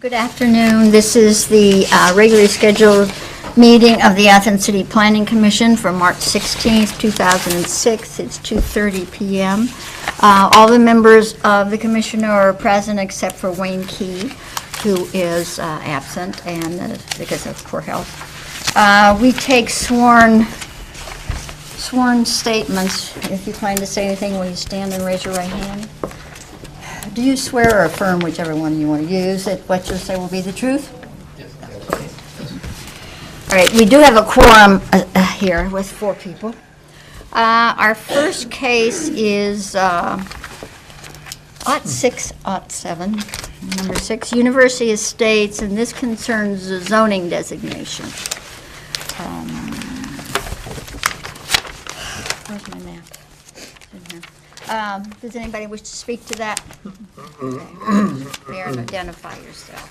Good afternoon. This is the regularly scheduled meeting of the Athens City Planning Commission for March 16th, 2006. It's 2:30 p.m. All the members of the commission are present except for Wayne Key, who is absent and because of poor health. We take sworn statements. If you plan to say anything, will you stand and raise your right hand? Do you swear or affirm, whichever one you want to use, that what you say will be the truth? Yes. All right, we do have a quorum here with 4 people. Our first case is number 6, University Estates, and this concerns the zoning designation. Where's my map? It's in here. Does anybody wish to speak to that? Okay. Mayor, identify yourself.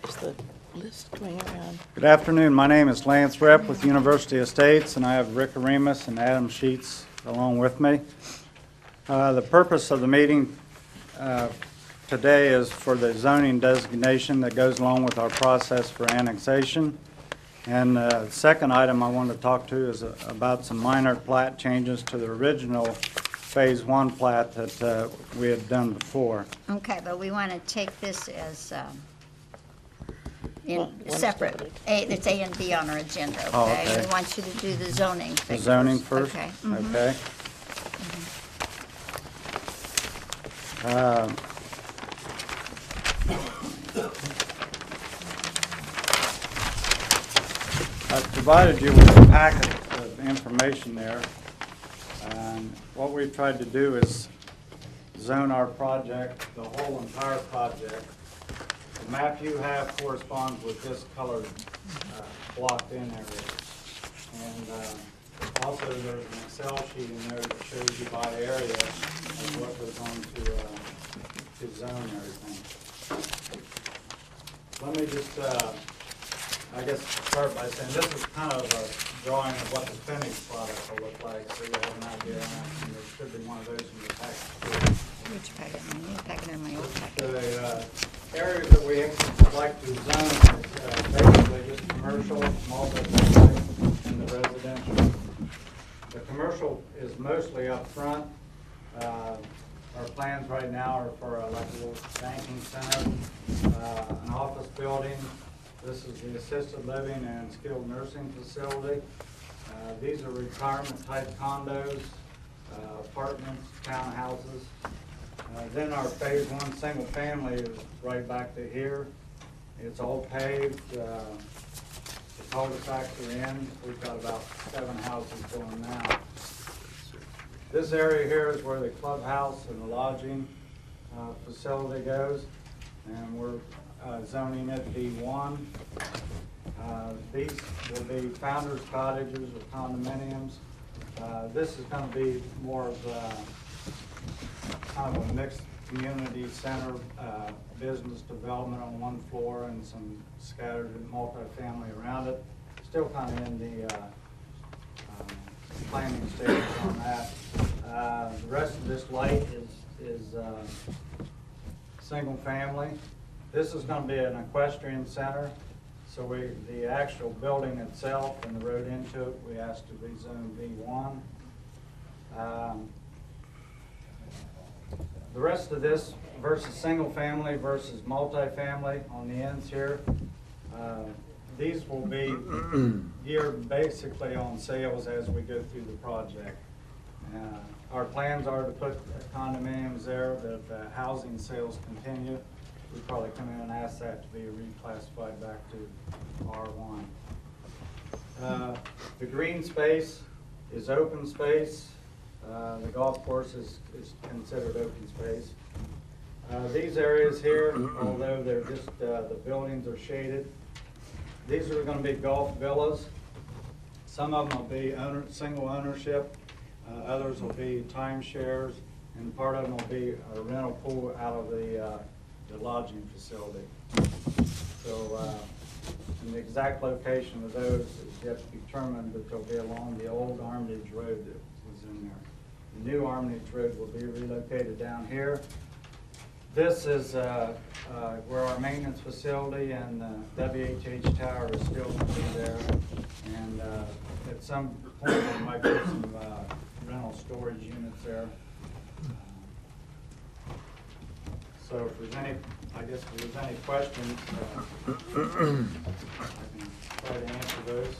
Is the list going around? Good afternoon. My name is Lance Rep with University Estates, and I have Rick Aremus and Adam Sheets along with me. The purpose of the meeting today is for the zoning designation that goes along with our process for annexation. And the second item I want to talk to is about some minor plat changes to the original Phase 1 plat that we had done before. Okay, but we want to take this as in One separate. separate. It's A and B on our agenda, okay? Oh, okay. We want you to do the zoning The thing zoning first? Okay. Mhm. Okay. I've provided you with a packet of information there. What we've tried to do is zone our project, the whole entire project. The map you have corresponds with this colored blocked in area. And also there's an Excel sheet in there that shows you by area of what goes on to zone everything. Let me just, I guess, start by saying this is kind of a drawing of what the finished product will look like, so you have an idea. And there should be one of those in the package. Which packet? My new packet or my old packet? The areas that we like to zone is basically just commercial, multifamily, and the residential. The commercial is mostly up front. Our plans right now are for like a little banking center, an office building. This is the assisted living and skilled nursing facility. These are retirement type condos, apartments, townhouses. Then our Phase 1 single family is right back to here. It's all paved. The cul-de-sacs are in. We've got about 7 houses going now. This area here is where the clubhouse and the lodging facility goes, and we're zoning it B1. These will be founders' cottages or condominiums. This is going to be more of kind of a mixed community center business development on one floor and some scattered multifamily around it. Still kind of in the planning stage on that. The rest of this light is single family. This is going to be an equestrian center. So the actual building itself and the road into it, we asked to rezone B1. The rest of this versus single family versus multifamily on the ends here, these will be geared basically on sales as we go through the project. Our plans are to put condominiums there, but if the housing sales continue, we'd probably come in and ask that to be reclassified back to R1. The green space is open space. The golf course is considered open space. These areas here, although they're just, the buildings are shaded, these are going to be golf villas. Some of them will be single ownership, others will be timeshares, and part of them will be a rental pool out of the lodging facility. So, and the exact location of those is yet to be determined, but they'll be along the old Armitage Road that was in there. The new Armitage Road will be relocated down here. This is where our maintenance facility and the WHH tower is still going to be there. And at some point, we might put some rental storage units there. So if there's any, I guess if there's any questions, I can try to answer those.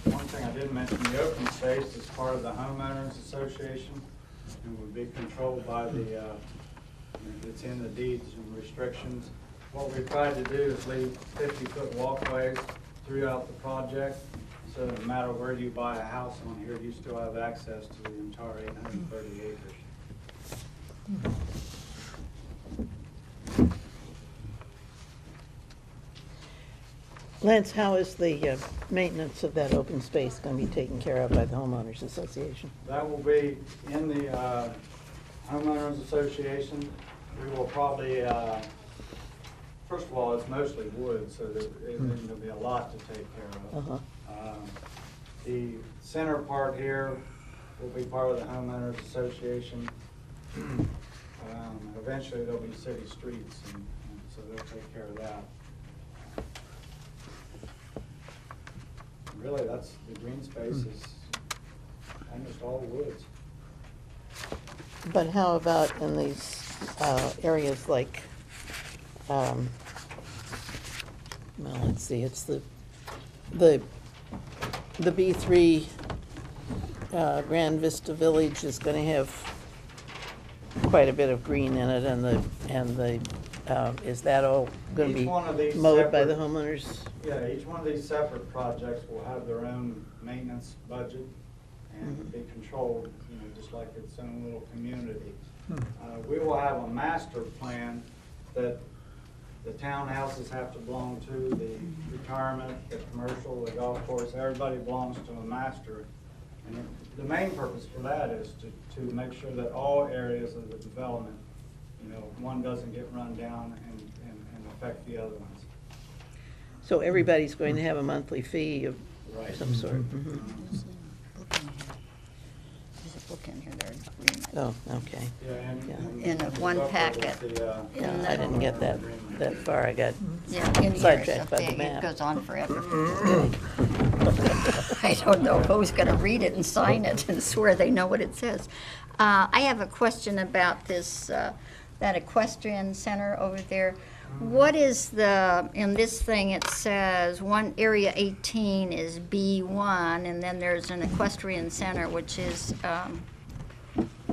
One thing I did mention, the open space is part of the homeowners association and would be controlled by the, it's in the deeds and restrictions. What we tried to do is leave 50-foot walkways throughout the project. So no matter where you buy a house on here, you still have access to the entire 830 acres. Lance, how is the maintenance of that open space going to be taken care of by the homeowners association? That will be in the homeowners association. We will probably, first of all, it's mostly wood, so there'll be a lot to take care of. The center part here will be part of the homeowners association. Eventually, there'll be city streets, and so they'll take care of that. Really, that's the green space is almost all woods. But how about in these areas like, well, let's see, it's the B3 Grand Vista Village is going to have quite a bit of green in it, and the is that all going to Each be one of these mowed by the separate- homeowners? Yeah, each one of these separate projects will have their own maintenance budget and be controlled, just like its own little community. We will have a master plan that the townhouses have to belong to, the retirement, the commercial, the golf course, everybody belongs to a master. And the main purpose for that is to make sure that all areas of the development, one doesn't get run down and affect the other ones. So everybody's going to have a monthly fee of Right. some sort? There's a book in here, their agreement. Oh, okay. Yeah, In a one packet. In I didn't get that far. I got Yeah, in here, it's sidetracked so by the big, it map. goes on forever. I don't know who's gonna read it and sign it and swear they know what it says. I have a question about this, that equestrian center over there. What is in this thing, it says area 18 is B1, and then there's an equestrian center, which is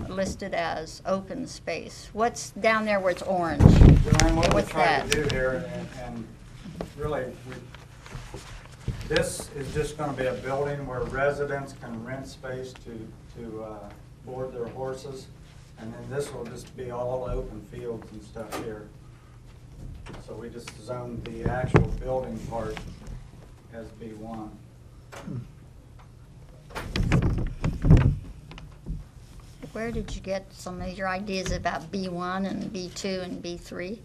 listed as open space. What's down there where it's orange? Joanne, what we're What's trying that? to do here, and really, this is just gonna be a building where residents can rent space to board their horses, and then this will just be all open fields and stuff here. So we just zoned the actual building part as B1. Where did you get some of your ideas about B1 and B2 and B3?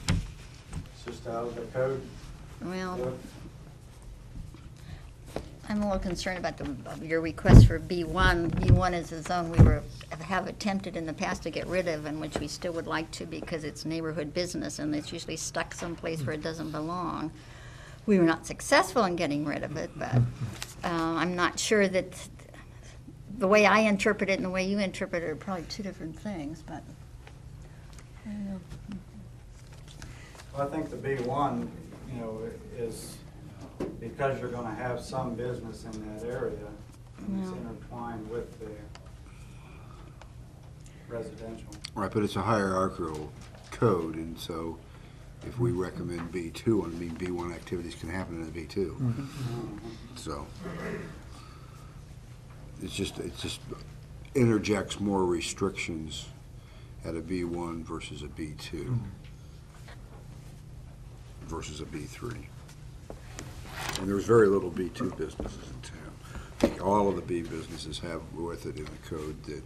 It's just out of the code. Well, I'm a little concerned about your request for B1. B1 is a zone we have attempted in the past to get rid of, and which we still would like to because it's neighborhood business and it's usually stuck someplace where it doesn't belong. We were not successful in getting rid of it, but I'm not sure that the way I interpret it and the way you interpret it are probably two different things, but. I don't know. Well, I think the B1, is because you're gonna have some business in that area, and it's Yeah. intertwined with the residential. Right, but it's a hierarchical code, and so if we recommend B2, I mean, B1 activities can happen in a B2. So it just interjects more restrictions at a B1 versus a B2 versus a B3. And there's very little B2 businesses in town. I think all of the B businesses have with it in the code that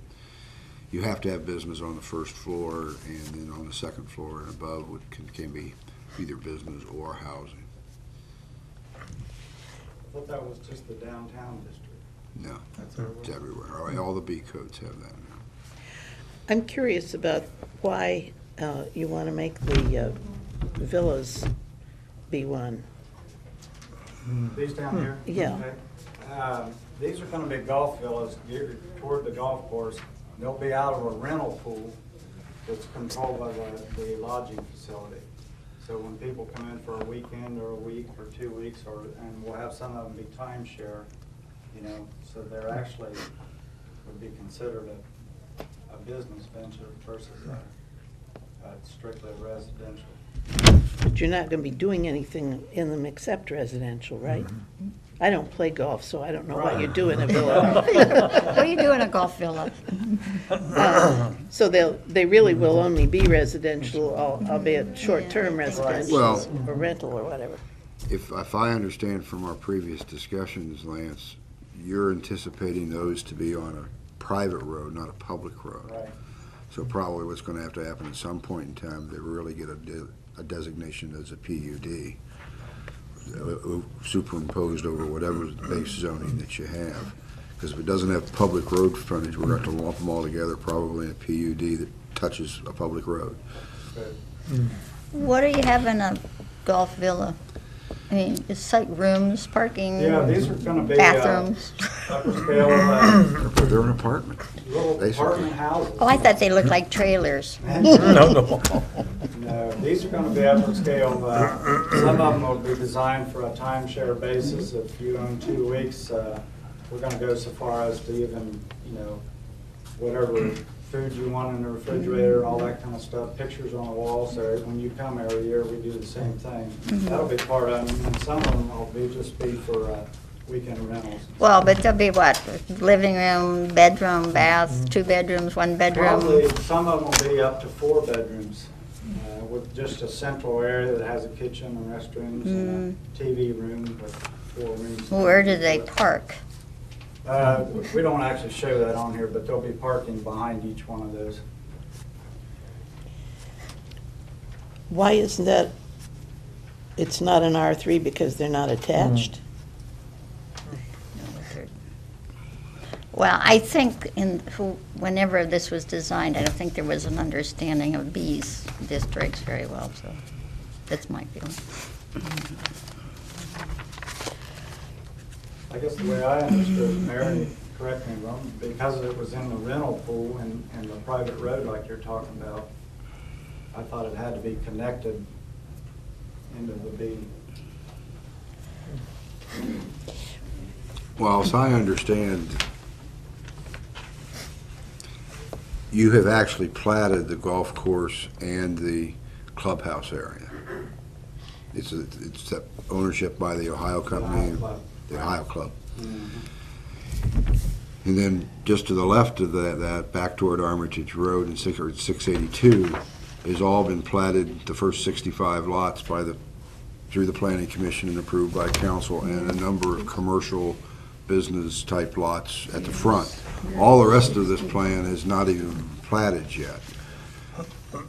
you have to have business on the first floor, and then on the second floor and above can be either business or housing. I thought that was just the downtown district. No, That's everywhere. it's everywhere. All the B codes have that now. I'm curious about why you want to make the villas B1. These down here? Yeah. Okay. These are gonna be golf villas geared toward the golf course. They'll be out of a rental pool that's controlled by the lodging facility. So when people come in for a weekend or a week or 2 weeks, and we'll have some of them be timeshare, you know, so they're actually, would be considered a business venture versus strictly residential. But you're not going to be doing anything in them except residential, right? I don't play golf, so I don't know what you do in a villa. What do you do in a golf villa? So they really will only be residential, albeit short-term residential Well- or rental or whatever. If I understand from our previous discussions, Lance, you're anticipating those to be on a private road, not a public road. Right. So probably what's going to have to happen at some point in time, they really get a designation as a PUD, superimposed over whatever base zoning that you have. Because if it doesn't have public road frontage, we're going to have to lump them all together, probably in a PUD that touches a public road. Good. What do you have in a golf villa? I mean, it's like rooms, parking, Yeah, these are gonna be bathrooms. upper scale, They're an apartment. little Basically. apartment houses. Oh, I thought they looked like trailers. No, these are gonna be upper scale. Some of them will be designed for a timeshare basis. If you own 2 weeks, we're gonna go so far as to even, you know, whatever food you want in the refrigerator, all that kind of stuff, pictures on the wall, so when you come every year, we do the same thing. That'll be part of them, and some of them will just be for weekend rentals. Well, but there'll be what, living room, bedroom, bath, 2 bedrooms, 1 Probably, bedroom? some of them will be up to 4 bedrooms, with just a central area that has a kitchen and restrooms and a TV room with 4 rooms. Where do they park? We don't actually show that on here, but there'll be parking behind each one of those. Why isn't that, it's not an R3 because they're not attached? Well, I think whenever this was designed, I don't think there was an understanding of these districts very well, so that's my feeling. I guess the way I understood it, Mary, correct me if I'm wrong, because it was in the rental pool and the private road like you're talking about, I thought it had to be connected into the B. Well, as I understand, you have actually platted the golf course and the clubhouse area. It's that ownership by the Ohio company, the Ohio Club. And then just to the left of that back toward Armitage Road and 682, has all been platted, the first 65 lots through the Planning Commission and approved by council, and a number of commercial business type lots at the front. All the rest of this plan is not even platted yet.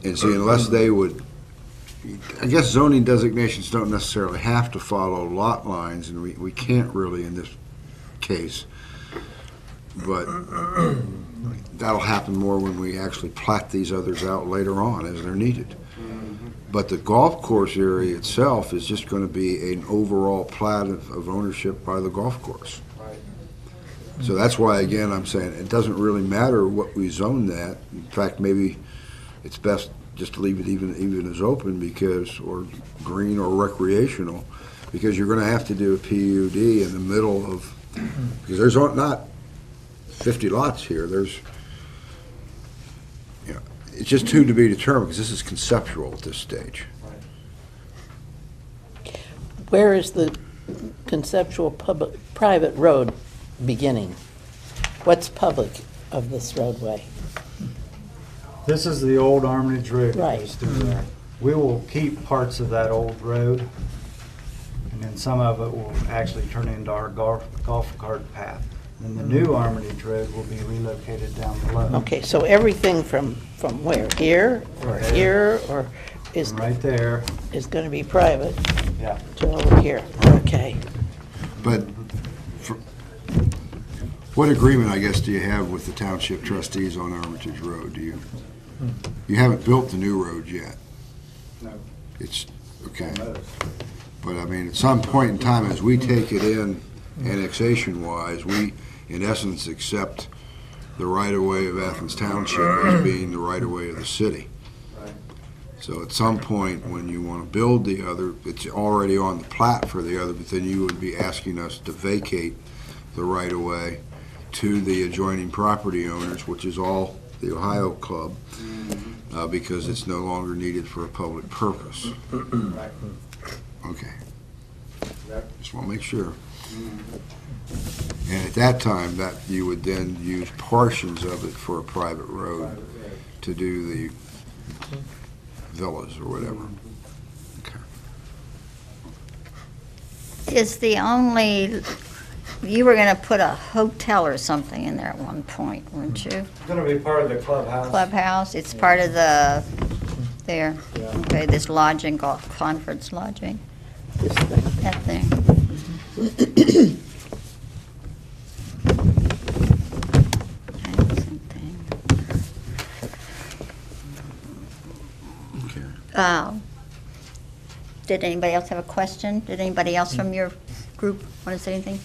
And see, unless they would, I guess zoning designations don't necessarily have to follow lot lines, and we can't really in this case. But that'll happen more when we actually plat these others out later on as they're needed. But the golf course area itself is just going to be an overall plat of ownership by the golf course. Right. So that's why, again, I'm saying it doesn't really matter what we zone that. In fact, maybe it's best just to leave it even as open because, or green or recreational, because you're going to have to do a PUD in the middle of, because there's not 50 lots here. There's, you know, it's just to be determined because this is conceptual at this stage. Right. Where is the conceptual private road beginning? What's public of this roadway? This is the old Armitage Road. that Right. goes through there. We will keep parts of that old road, and then some of it will actually turn into our golf cart path. And the new Armitage Road will be relocated down below. Okay, so everything from where? Here, or here, or is, Right there, is gonna be private yeah. to over here, okay. But for- what agreement, I guess, do you have with the township trustees on Armitage Road? You haven't built the new road yet. No. It's, okay. Almost. But I mean, at some point in time, as we take it in annexation-wise, we, in essence, accept the right-of-way of Athens Township as being the right-of-way of the city. Right. So at some point, when you want to build the other, it's already on the plat for the other, but then you would be asking us to vacate the right-of-way to the adjoining property owners, which is all the Ohio Club, because it's no longer needed for a public purpose. Right. Okay, Right. just want to make sure. And at that time, that you would then use portions of it for a private road Private road. to do the villas or whatever. Okay. Is the only, you were going to put a hotel or something in there at one point, weren't you? It's gonna be part of the clubhouse. Clubhouse, it's part of the, there, Yeah. okay, this lodging, conference lodging, This thing. that thing. Okay. Did anybody else have a question? Did anybody else from your group want to say anything?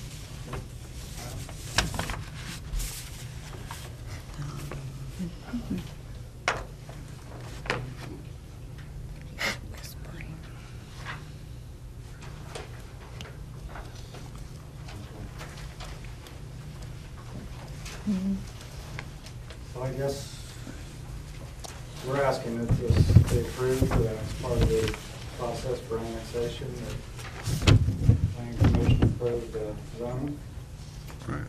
So I guess we're asking that this be approved as part of the process for annexation, that planning commission approved the zoning. Right.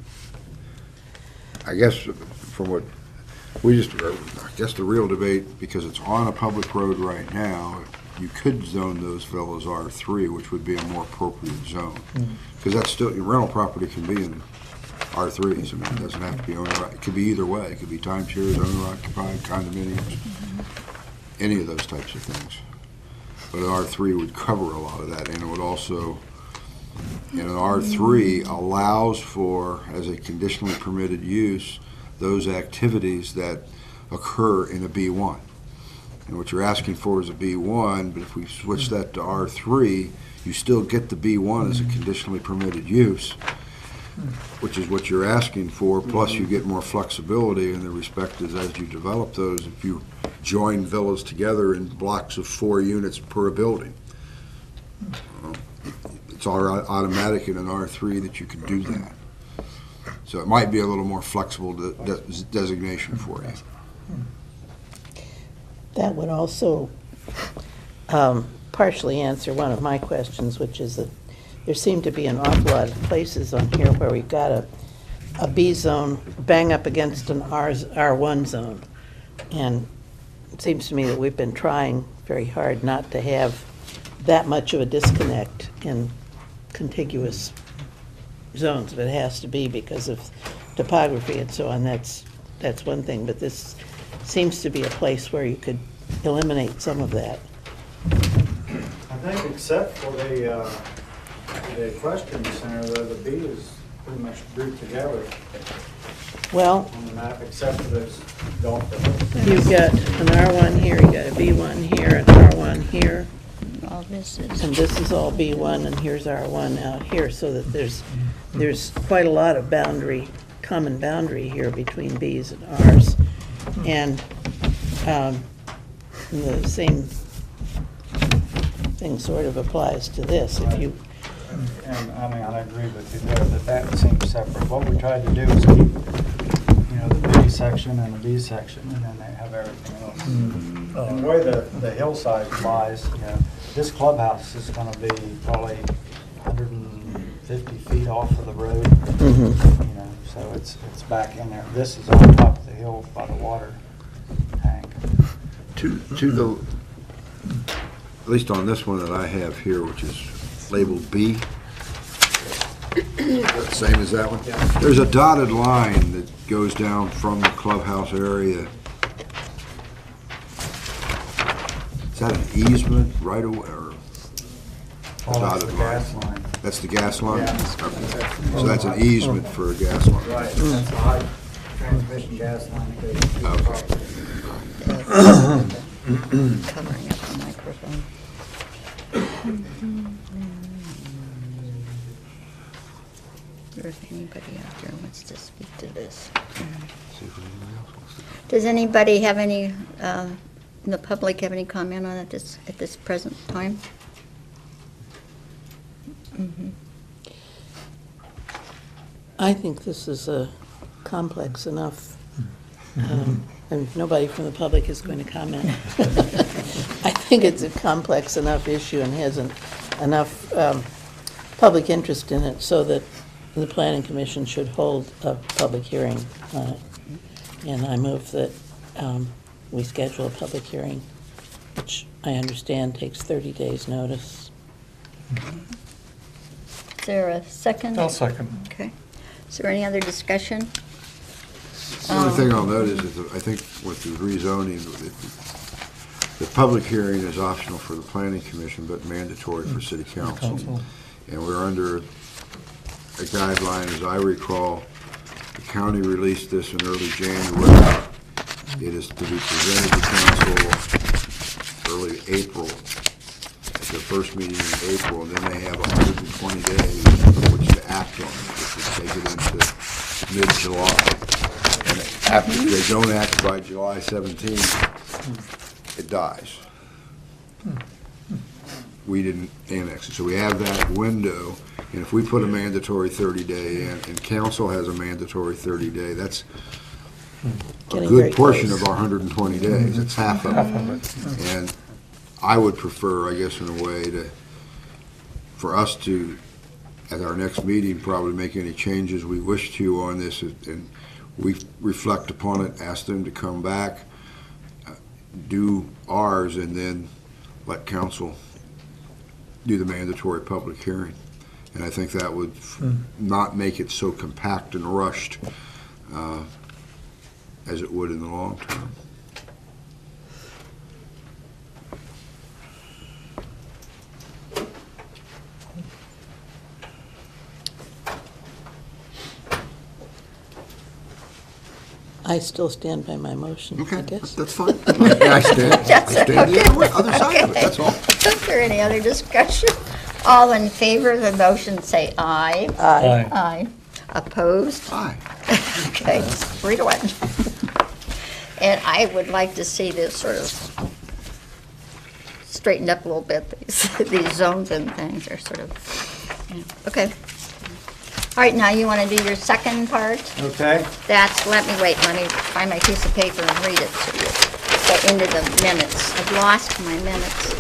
I guess from what, I guess the real debate, because it's on a public road right now, you could zone those villas R3, which would be a more appropriate zone. Because that's still, rental property can be in R3s. I mean, it doesn't have to be owner, it could be either way. It could be timeshares, owner-occupied, condominiums, any of those types of things. But an R3 would cover a lot of that, and it would also, and an R3 allows for, as a conditionally permitted use, those activities that occur in a B1. And what you're asking for is a B1, but if we switch that to R3, you still get the B1 as a conditionally permitted use, which is what you're asking for, plus you get more flexibility in the respect as you develop those, if you join villas together in blocks of 4 units per building. It's automatic in an R3 that you can do that. So it might be a little more flexible designation for you. That would also partially answer one of my questions, which is that there seem to be an awful lot of places on here where we've got a B zone bang up against an R1 zone. And it seems to me that we've been trying very hard not to have that much of a disconnect in contiguous zones, but it has to be because of topography and so on. That's one thing, but this seems to be a place where you could eliminate some of that. I think except for the equestrian center, though, the B is pretty much grouped together Well, on the map, except for those golf courses. you've got an R1 here, you got a B1 here, an R1 here, All this is, and this is all B1, and here's R1 out here, so that there's quite a lot of common boundary here between Bs and Rs. And the same thing sort of applies to this. If you, And, I mean, I agree with you there, that seems separate. What we tried to do is keep, the B section and the B section, and then they have everything else. And the way the hillside lies, this clubhouse is gonna be probably 150 feet off of the road. So it's back in there. This is on top of the hill by the water tank. To the, at least on this one that I have here, which is labeled B, same as that one? Yeah. There's a dotted line that goes down from the clubhouse area Is that an easement right away, or Oh, that's dotted the line? gas line. That's the gas line? Yeah. Okay. So that's an easement for a gas line? Right, that's the high transmission gas line that goes through the Okay. property. Covering up the microphone. If anybody out there wants to speak to this. See if anybody else wants to. Does anybody have any, in the public, have any comment on it at this present time? I think this is complex enough, and nobody from the public is going to comment. I think it's a complex enough issue and has enough public interest in it so that the Planning Commission should hold a public hearing on it. And I move that we schedule a public hearing, which I understand takes 30 days' notice. Is there a second? I'll second. Okay. Is there any other discussion? The only thing I'll note is that I think with the rezoning, the public hearing is optional for the Planning Commission, but mandatory for City Council. And we're under a guideline, as I recall, the county released this in early January. It is to be presented to council early April, at their first meeting in April, and then they have 120 days in which to act on it, which would take it into mid-July. And after they don't act by July 17th, it dies. We didn't annex it. So we have that window, and if we put a mandatory 30-day in, and council has a mandatory 30-day, that's a Getting very good portion close. of our 120 days. It's half of it. And I would prefer, I guess, in a way, for us to, at our next meeting, probably make any changes we wish to on this, and we reflect upon it, ask them to come back, do ours, and then let council do the mandatory public hearing. And I think that would not make it so compact and rushed as it would in the long term. I still stand by my motion, I Okay, guess. that's fine. I stand the other side of it, that's all. Is there any other discussion? All in favor of the motion, say aye. Aye. Aye. Opposed? Aye. Okay, 3-1. And I would like to see this sort of straightened up a little bit. These zones and things are sort of, okay. All right, now you want to do your second part? Okay, Let me find my piece of paper and read it to you. Go into the minutes. I've lost my minutes.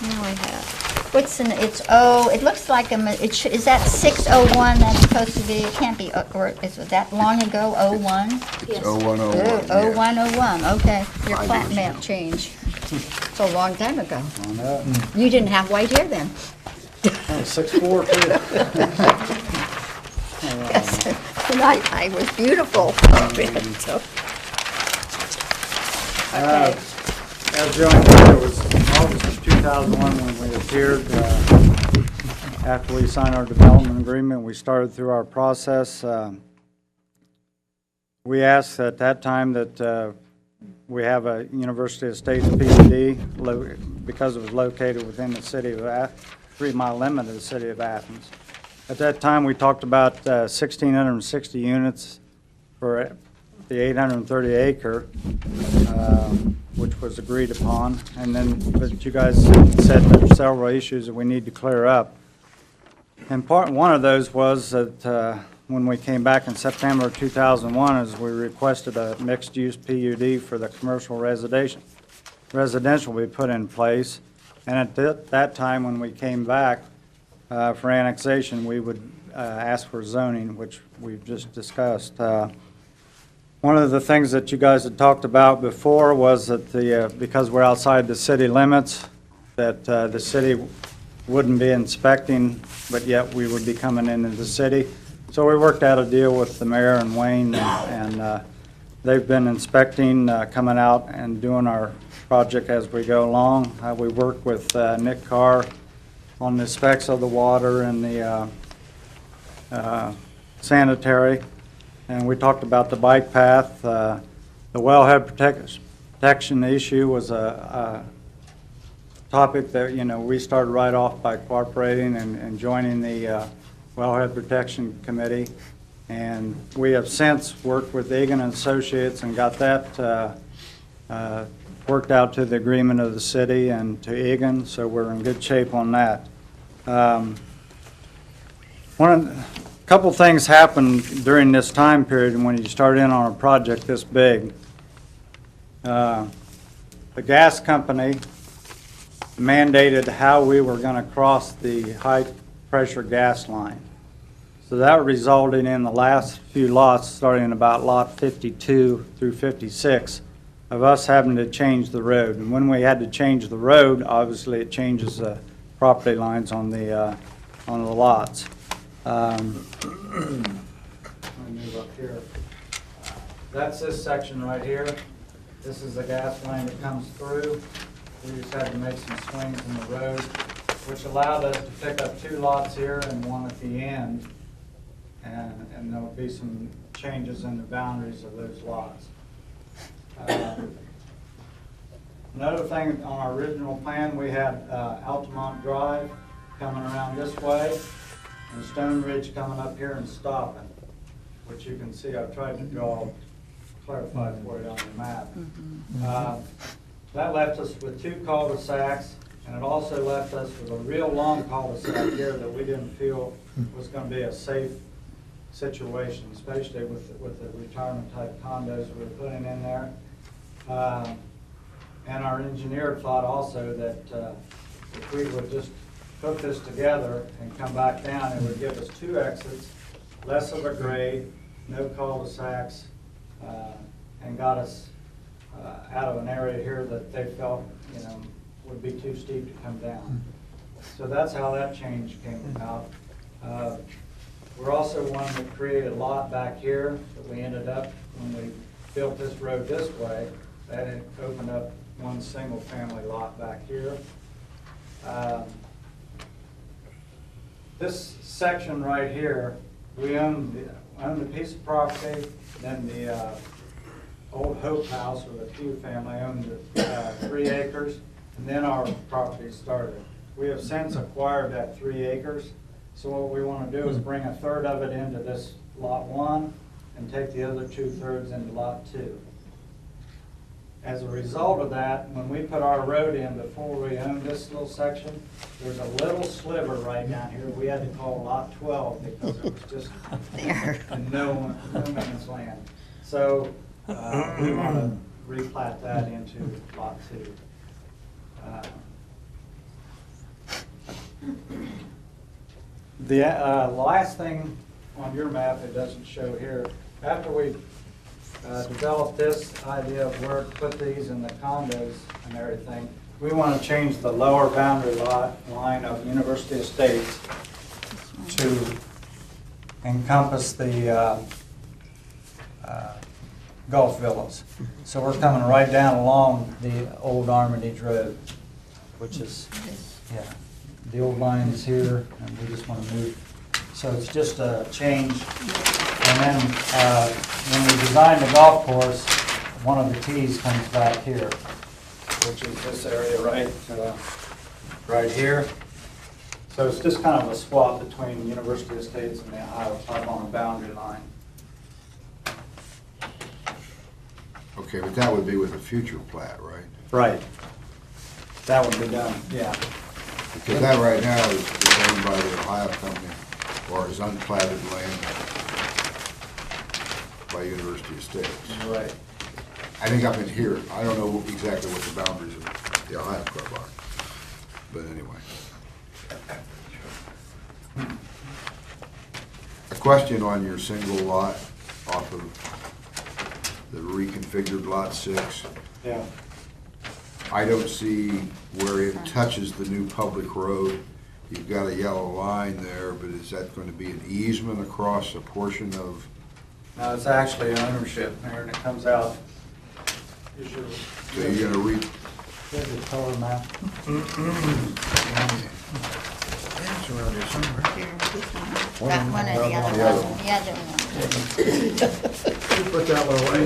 Now I have, it looks like, is that 6:01 that's supposed to be, it can't be, or is it that long ago, 01? It's 0101. Oh, 0101, okay. Your 5 plat years map ago. changed. It's a long time ago. on up. You didn't have white hair then. 6'4", too. Yes, and I was beautiful. So, okay. As Joan said, it was August of 2001 when we appeared. After we signed our development agreement, we started through our process. We asked at that time that we have a University of State PUD because it was located within the city of Athens, 3-mile limit of the city of Athens. At that time, we talked about 1,660 units for the 830 acre, which was agreed upon. And then, but you guys said there's several issues that we need to clear up. And one of those was that when we came back in September of 2001, is we requested a mixed-use PUD for the commercial residential be put in place. And at that time, when we came back for annexation, we would ask for zoning, which we've just discussed. One of the things that you guys had talked about before was that because we're outside the city limits, that the city wouldn't be inspecting, but yet we would be coming into the city. So we worked out a deal with the mayor and Wayne, and they've been inspecting, coming out and doing our project as we go along. We work with Nick Carr on the specs of the water and the sanitary, and we talked about the bike path. The wellhead protection issue was a topic that, we started right off by cooperating and joining the Wellhead Protection Committee. And we have since worked with Egan and Associates and got that worked out to the agreement of the city and to Egan, so we're in good shape on that. A couple things happened during this time period when you start in on a project this big. The gas company mandated how we were going to cross the high-pressure gas line. So that resulted in the last few lots, starting about lot 52 through 56, of us having to change the road. And when we had to change the road, obviously it changes the property lines on the lots. Let me move up here. That's this section right here. This is the gas line that comes through. We just had to make some swings in the road, which allowed us to pick up 2 lots here and 1 at the end. And there'll be some changes in the boundaries of those lots. Another thing, on our original plan, we had Altamont Drive coming around this way, and Stone Ridge coming up here and stopping, which you can see I've tried to clarify for you on the map. That left us with 2 cul-de-sacs, and it also left us with a real long cul-de-sac here that we didn't feel was going to be a safe situation, especially with the retirement type condos we were putting in there. And our engineer thought also that if we would just hook this together and come back down, it would give us 2 exits, less of a grade, no cul-de-sacs, and got us out of an area here that they felt would be too steep to come down. So that's how that change came about. We're also wanting to create a lot back here, but we ended up, when we built this road this way, that it opened up 1 single family lot back here. This section right here, we own the piece of property, then the old Hope House with a few family owned 3 acres, and then our property started. We have since acquired that 3 acres. So what we want to do is bring 1/3 of it into this lot 1 and take the other 2/3 into lot 2. As a result of that, when we put our road in before we owned this little section, there's a little sliver right down here we had to call lot 12 because it was just no man's land. So we want to replat that into lot 2. The last thing on your map, it doesn't show here, after we developed this idea of where to put these in the condos and everything, we want to change the lower boundary line of University Estates to encompass the Gulf Villas. So we're coming right down along the old Armitage Road, which is, the old line is here, and we just want to move. So it's just a change. And then when we design the golf course, one of the tees comes back here, which is this area right here. So it's just kind of a swap between University Estates and the Iowa Club on the boundary line. Okay, but that would be with a future plat, right? Right. That would be done, yeah. Because that right now is owned by the Ohio Company, or is unplatted land by University Estates. Right. I think up in here, I don't know exactly what the boundaries of the Ohio Club are, but anyway. A question on your single lot off of the reconfigured lot 6. Yeah. I don't see where it touches the new public road. You've got a yellow line there, but is that going to be an easement across a portion of? No, it's actually ownership, Aaron. It comes out. is your. So you're gonna read, Here's the color map. it's around here somewhere. That one or the other one? The other one. Put that one away.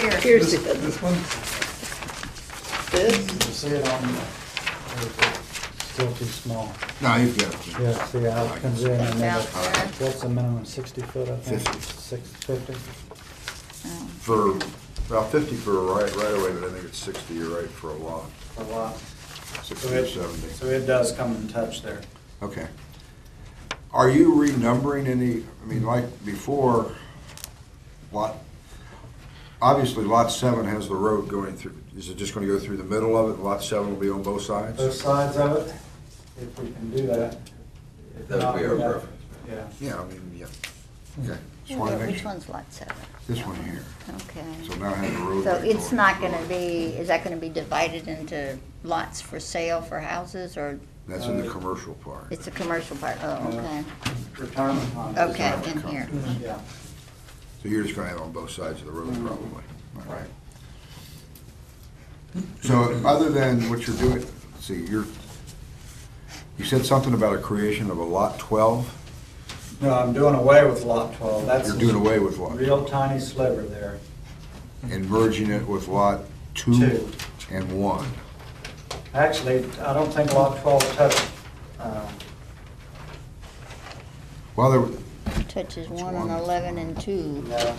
Here. Here's the, This one? this, You see it on, still too small. No, you've got it. Yeah, see how it comes in and then About there. what's the minimum, 60 foot, I think? 50. 650? For, about 50 for a right away, but I think it's 60, you're right, for a lot, A lot. 60 or 70. So it does come in touch there. Okay. Are you renumbering any, I mean, like before, obviously lot 7 has the road going through, is it just gonna go through the middle of it, lot 7 will be on both sides? Both sides of it, if we can do that. If That would not, be our we'd have- preference. Yeah. Yeah, I mean, yeah, okay. Just wanna make Which sure. one's lot 7? This one here, Okay. so now I have the road. So right it's going not through gonna it. be, is that gonna be divided into lots for sale for houses, or That's in the commercial part. it's a commercial part? Oh, okay. Retirement homes. Okay, in here. Yeah. So you're just gonna have it on both sides of the road, Mhm. probably. Right. So other than what you're doing, let's see, you said something about a creation of a lot 12? No, I'm doing away with lot 12. That's You're doing away with lot real tiny sliver there. and merging it with lot 2 Two. and 1. Actually, I don't think lot 12 touched, Well, there, Touches 1 one? and 11 and 2. no.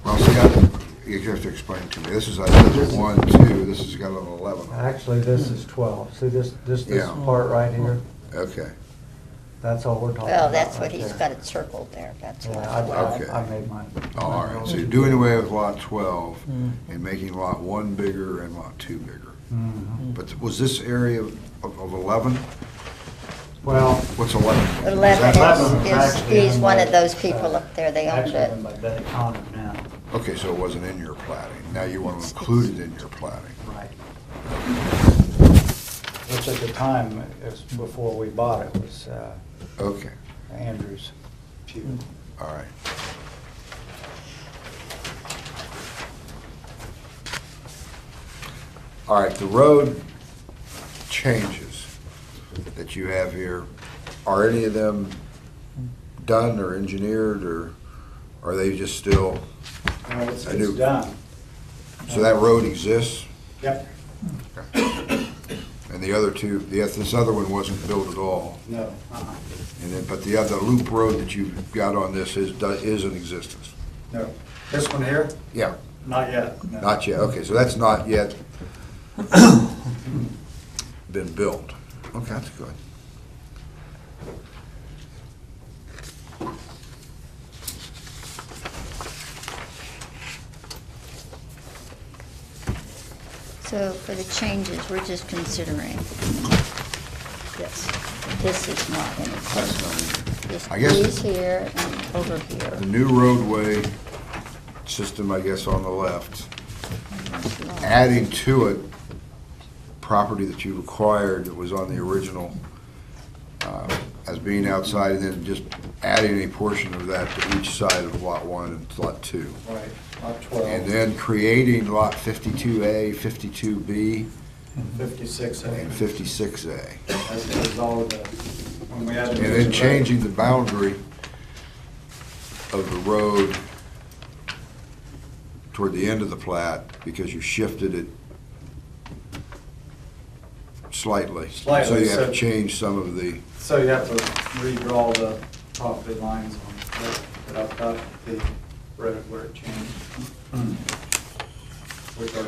well, see, you have to explain to me. This is, I think, 1, 2, this has got an 11. Actually, this is 12. See this Yeah. part right here? Okay, That's all we're talking about. Well, that's what right he's there. got it circled there, that's Yeah, what. Okay. I made mine. all right, so you're doing away with lot 12 and making lot 1 bigger and lot 2 bigger. Mhm. But was this area of 11? Well, What's 11? Is 11 that- Eleven is is actually he's owned one by, of those people up there, they owned actually it. owned by Betty Connor now. Okay, so it wasn't in your plating. Now you want to include it in your plating. Right. Which at the time, it was before we bought it, was Okay, Andrew's pew. all right. All right, the road changes that you have here, are any of them done or engineered, or are they just still, It's I do. done. so that road exists? Yep. And the other two, this other one wasn't built at all? No. And then, but the other loop road that you've got on this is in existence? No. This one here? Yeah, Not yet. No. not yet, okay, so that's not yet been built. Okay, that's good. So for the changes, we're just considering this. This is not in it. That's not in This I guess- is here and over here. The new roadway system, I guess, on the left, adding to it property that you acquired that was on the original as being outside, and then just adding a portion of that to each side of lot 1 and lot 2. Right, lot 12. And then creating lot 52A, 52B, 56. and 56A. That's all the, when we had. And then changing the boundary of the road toward the end of the plat, because you shifted it slightly. Slightly, So you have so- to change some of the, So you have to redraw the property lines on that, but I've got the road where it changed. Which are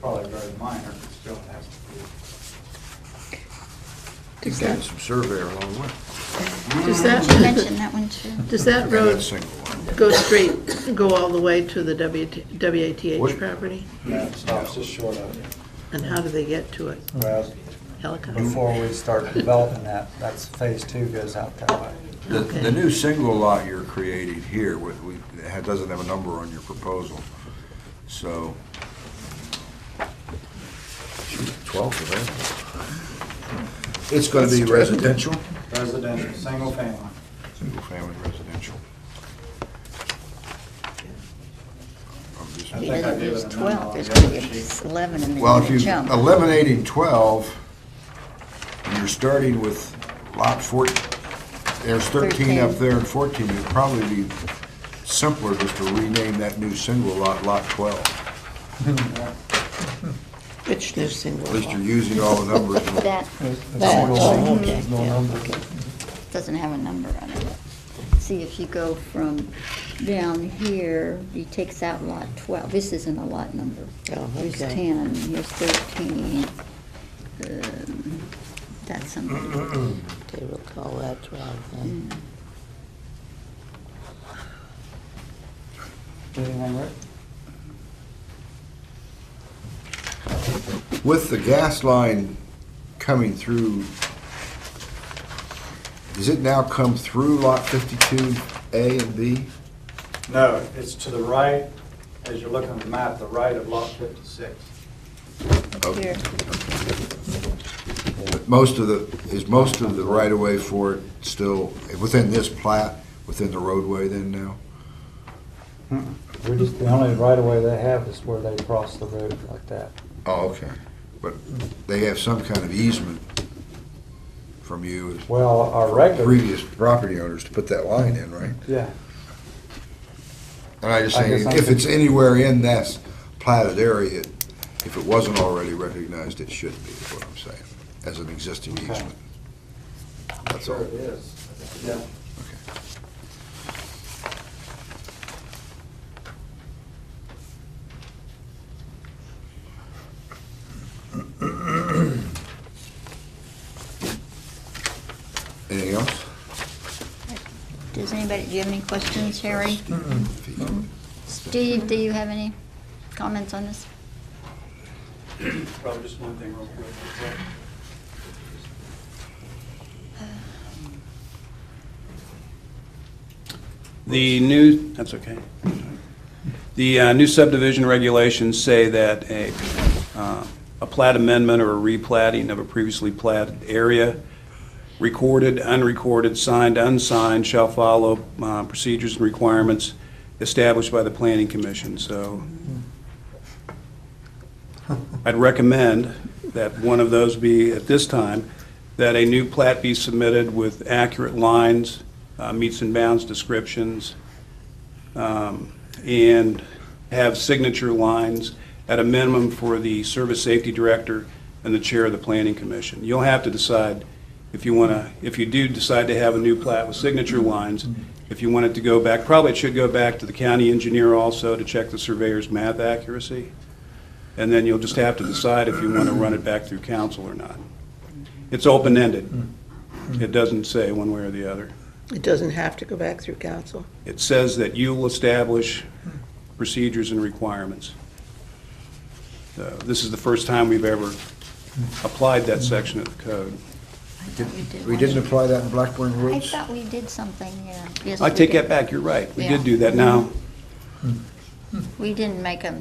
probably very minor, but still has to does getting that, some surveyor along the way. does Did you that, mention that one too? does that And road that's single one. go straight, go all the way to the WATH What- property? be. No, it stops just short of it. And how do they get to it? Well, Helicopter? before we start developing that, that's phase 2 goes out that way. Okay. The new single lot you're creating here, it doesn't have a number on your proposal, so. 12 for that. It's gonna be residential? Residential, single family. Single-family residential. I think I gave There's it a 12, memo. there's going to be 11 and Well, then if you you jump. eliminating 12, and you're starting with lot 14, there's 13 up 13. there and 14, it'd probably be simpler just to rename that new single lot, Lot 12. Which new single At least you're lot? using all the numbers. That Oh, okay, yeah. doesn't have a number on it. See, if you go from down here, he takes out lot 12. This isn't a lot number. Oh, Here's okay. 10, here's 13. That's something. Okay, we'll call that 12 then. Anything, Rick? With the gas line coming through, does it now come through Lot 52A and B? No, it's to the right, as you're looking at the map, the right of lot 56. Okay. Here. But most of the right-of-way for it still within this plat, within the roadway then now? We're just, the only right-of-way they have is where they cross the road like that. Oh, okay. But they have some kind of easement from you as Well, our regular, previous property owners to put that line in, right? yeah, And I just I guess say, I'm if it's anywhere in that platted area, if it wasn't already recognized, it should be, is what I'm saying, as an existing Okay. easement. That's all. sure it is. Yeah. Okay. Anything else? Does anybody, do you have any questions, Harry? Steve, do you have any comments on this? Probably just one thing real quick. The new, that's okay. The new subdivision regulations say that a plat amendment or a replating of a previously platted area, recorded, unrecorded, signed, unsigned, shall follow procedures and requirements established by the Planning Commission. So I'd recommend that one of those be, at this time, that a new plat be submitted with accurate lines, meets and bounds descriptions, and have signature lines at a minimum for the Service Safety Director and the Chair of the Planning Commission. You'll have to decide if you do decide to have a new plat with signature lines, if you want it to go back, probably it should go back to the county engineer also to check the surveyor's math accuracy. And then you'll just have to decide if you want to run it back through council or not. It's open-ended. It doesn't say one way or the other. It doesn't have to go back through council? It says that you will establish procedures and requirements. This is the first time we've ever applied that section of the code. We didn't apply that in Blackburn I Woods? thought we did something, yeah. Yes, I we take did. that back, you're right. We Yeah. did do that. Now, We didn't make them,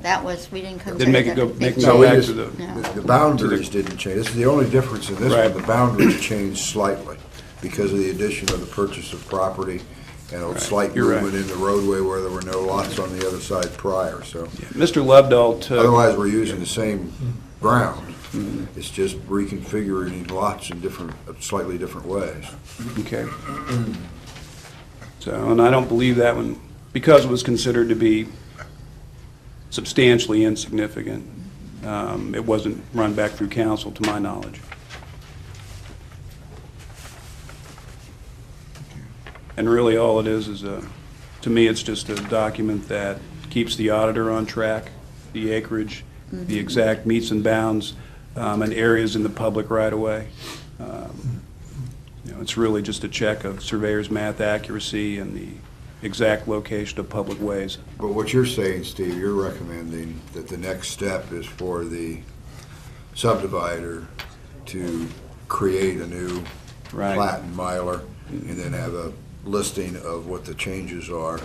we didn't consider Didn't make it that go- a big make it No, go we back just, to the- No. the boundaries didn't change. This is the only difference in this Right. one. The boundaries changed slightly because of the addition of the purchase of property and a slight You're right. movement in the roadway where there were no lots on the other side prior, so. Mr. Lovedahl took, Otherwise, we're using the same ground. It's just reconfiguring lots in slightly different ways. okay. So, and I don't believe that one, because it was considered to be substantially insignificant, it wasn't run back through council, to my knowledge. And really, all it is to me, it's just a document that keeps the auditor on track, the acreage, the exact meets and bounds, and areas in the public right-of-way. It's really just a check of surveyor's math accuracy and the exact location of public ways. But what you're saying, Steve, you're recommending that the next step is for the subdivider to create a new Right. plat and miler, and then have a listing of what the changes are,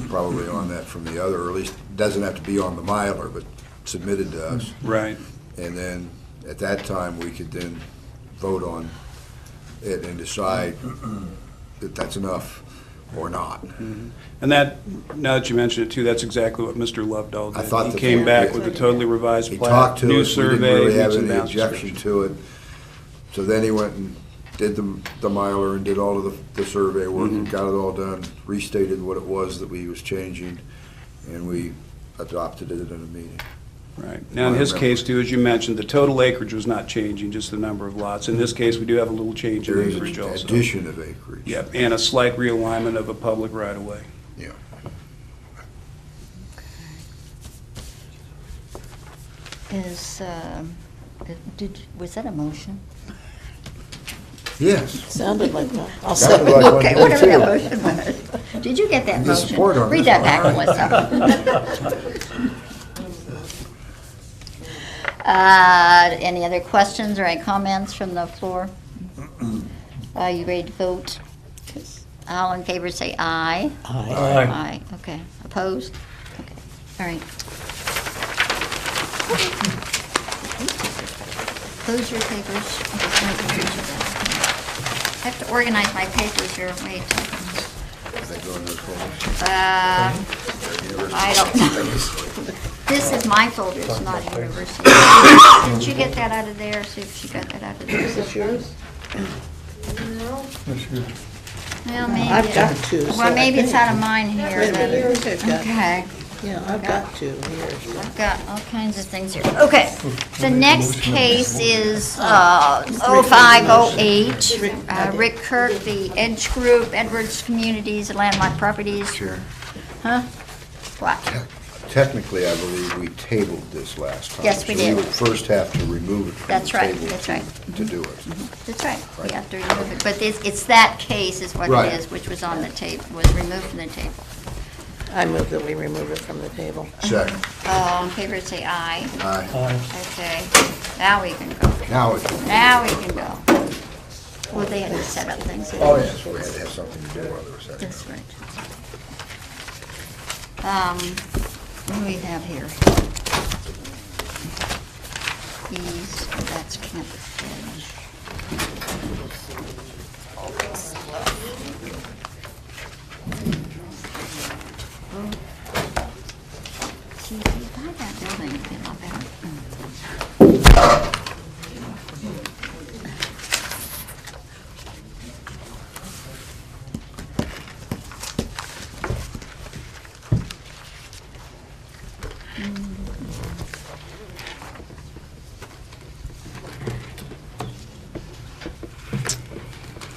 probably on that from the other, or at least, doesn't have to be on the miler, but submitted to us. Right. And then, at that time, we could then vote on it and decide that that's enough or not. And that, now that you mention it too, that's exactly what Mr. Lovedoll did. I thought He that- came back with a totally revised He plat, talked to new us, we didn't survey, really have meets and any bounds objection description. to it. So then he went and did the miler and did all of the survey work, and got it all done, restated what it was that we was changing, and we adopted it in a meeting. Right. Now, in his case too, as you mentioned, the total acreage was not changing, just the number of lots. In this case, we do have a little change in There is acreage an also. addition of acreage. Yep, and a slight realignment of a public right-of-way. Yeah. Was that a motion? Yes. Sounded like one. I'll Sounded second. like one Okay, to me, whatever that too. motion was. Did you get that The motion? support on Read this that back, Melissa. Any other questions or any comments from the floor? Are you ready to vote? All in favor say aye. Aye. Aye, okay. Opposed? Okay, all right. Close your papers. I have to organize my papers here, wait. I don't know. This is my folder, it's not a university. Did you get that out of there? See if she got that out of there. Is this yours? Well, maybe. I've got two, so Well, I maybe it's think- out of mine here. Wait a minute, then. yours I've got. Okay. Yeah, I've got two here. I've got all kinds of things here. Okay, the next case is 0508, Rick Kirk, the Edge Group, Edwards Communities, Landmark Properties. Chair, Huh? What? technically, I believe we tabled this last time. Yes, we So did. we would first have to remove it from the That's right, table that's right. to do it. That's right, we Right. have to remove it, but it's that case is what Right. it is, which was on the table, was removed from the table. I move that we remove it from the table. Second. All in favor, say aye. Aye. Okay, now we can go. Now it. Now we can go. Well, they had to set up things. Oh, yes, we had to have something to do while they were second. That's right. What do we have here? These, that's Campus Edge. All this stuff. See, if you buy that building, it'd be a lot better.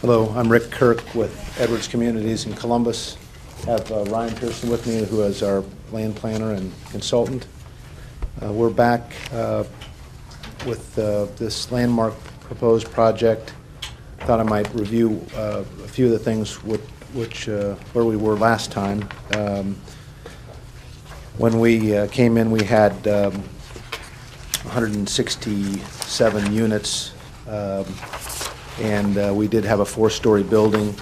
Hello, I'm Rick Kirk with Edwards Communities in Columbus. Have Ryan Pearson with me, who is our land planner and consultant. We're back with this landmark proposed project. Thought I might review a few of the things where we were last time. When we came in, we had 167 units, and we did have a four-story building.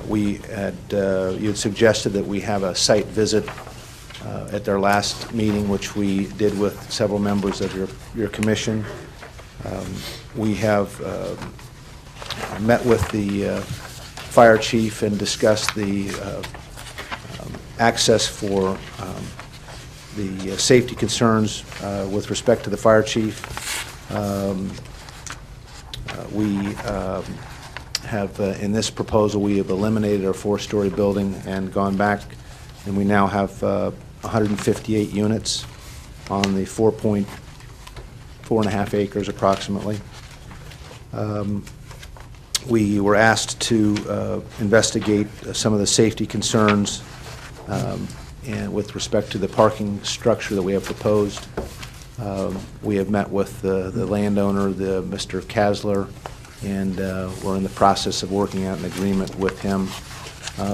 You had suggested that we have a site visit at their last meeting, which we did with several members of your commission. We have met with the fire chief and discussed the access for the safety concerns with respect to the fire chief. We have, in this proposal, we have eliminated our four-story building and gone back, and we now have 158 units on the 4.5 acres approximately. We were asked to investigate some of the safety concerns and with respect to the parking structure that we have proposed. We have met with the landowner, Mr. Kasler, and we're in the process of working out an agreement with him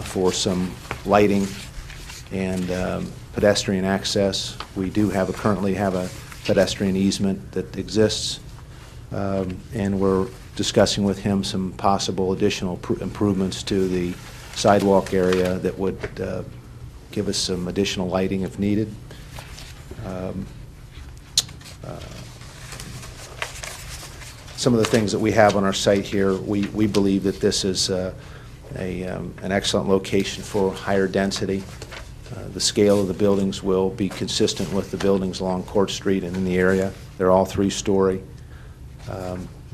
for some lighting and pedestrian access. We do currently have a pedestrian easement that exists, and we're discussing with him some possible additional improvements to the sidewalk area that would give us some additional lighting if needed. Some of the things that we have on our site here, we believe that this is an excellent location for higher density. The scale of the buildings will be consistent with the buildings along Court Street and in the area. They're all 3-story.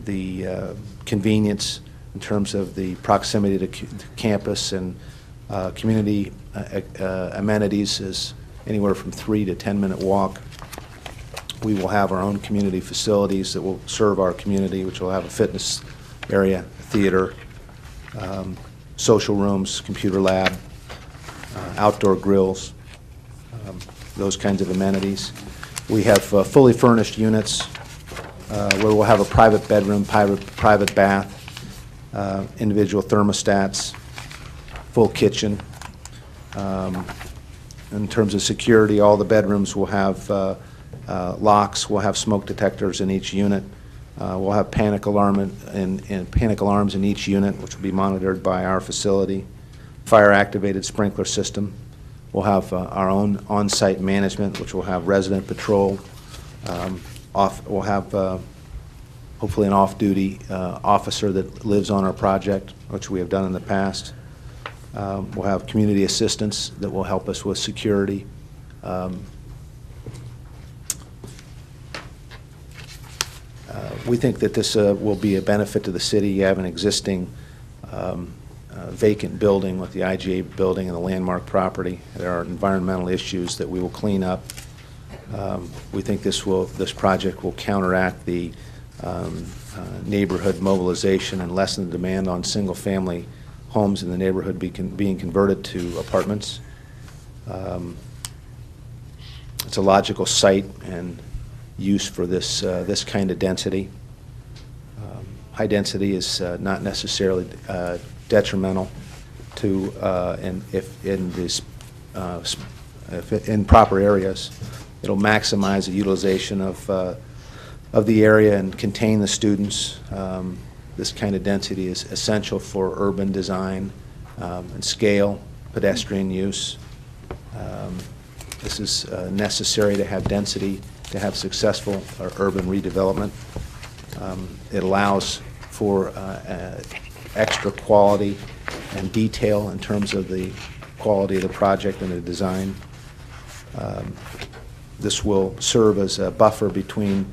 The convenience in terms of the proximity to campus and community amenities is anywhere from 3 to 10-minute walk. We will have our own community facilities that will serve our community, which will have a fitness area, a theater, social rooms, computer lab, outdoor grills, those kinds of amenities. We have fully furnished units where we'll have a private bedroom, private bath, individual thermostats, full kitchen. In terms of security, all the bedrooms will have locks. We'll have smoke detectors in each unit. We'll have panic alarms in each unit, which will be monitored by our facility. Fire-activated sprinkler system. We'll have our own on-site management, which will have resident patrol. We'll have hopefully an off-duty officer that lives on our project, which we have done in the past. We'll have community assistance that will help us with security. We think that this will be a benefit to the city. You have an existing vacant building with the IGA building and the landmark property. There are environmental issues that we will clean up. We think this project will counteract the neighborhood mobilization and lessen the demand on single-family homes in the neighborhood being converted to apartments. It's a logical site and use for this kind of density. High density is not necessarily detrimental to, if in proper areas, it'll maximize the utilization of the area and contain the students. This kind of density is essential for urban design and scale, pedestrian use. This is necessary to have density, to have successful urban redevelopment. It allows for extra quality and detail in terms of the quality of the project and the design. This will serve as a buffer between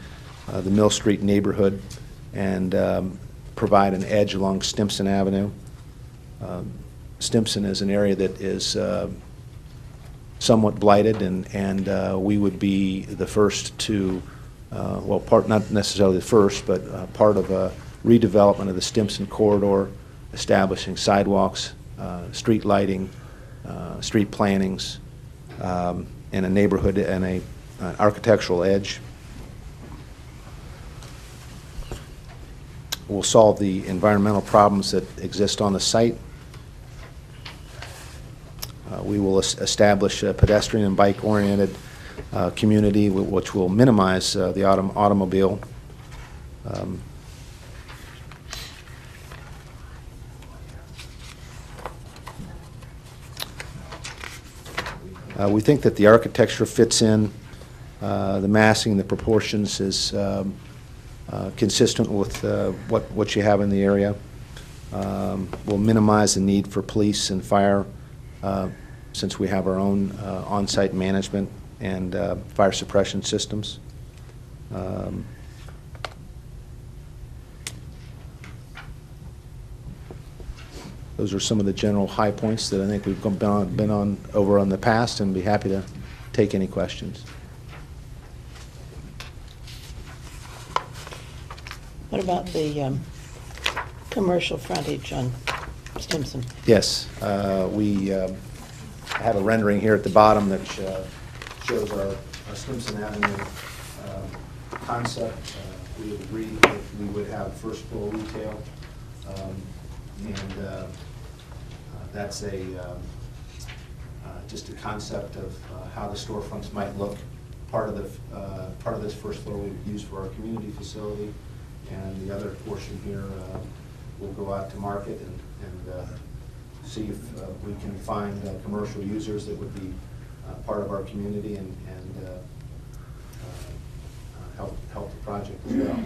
the Mill Street neighborhood and provide an edge along Stimson Avenue. Stimson is an area that is somewhat blighted, and we would be the first to, not necessarily the first, but part of a redevelopment of the Stimson corridor, establishing sidewalks, street lighting, street plantings, in a neighborhood and an architectural edge. We'll solve the environmental problems that exist on the site. We will establish a pedestrian and bike-oriented community which will minimize the automobile. We think that the architecture fits in. The massing, the proportions is consistent with what you have in the area. We'll minimize the need for police and fire since we have our own on-site management and fire suppression systems. Those are some of the general high points that I think we've been on over in the past, and be happy to take any questions. What about the commercial frontage on Stimson? Yes, we have a rendering here at the bottom that shows our Stimson Avenue concept. We have agreed that we would have first floor retail, and that's just a concept of how the storefronts might look. Part of this first floor we would use for our community facility, and the other portion here will go out to market and see if we can find commercial users that would be part of our community and help the project as well.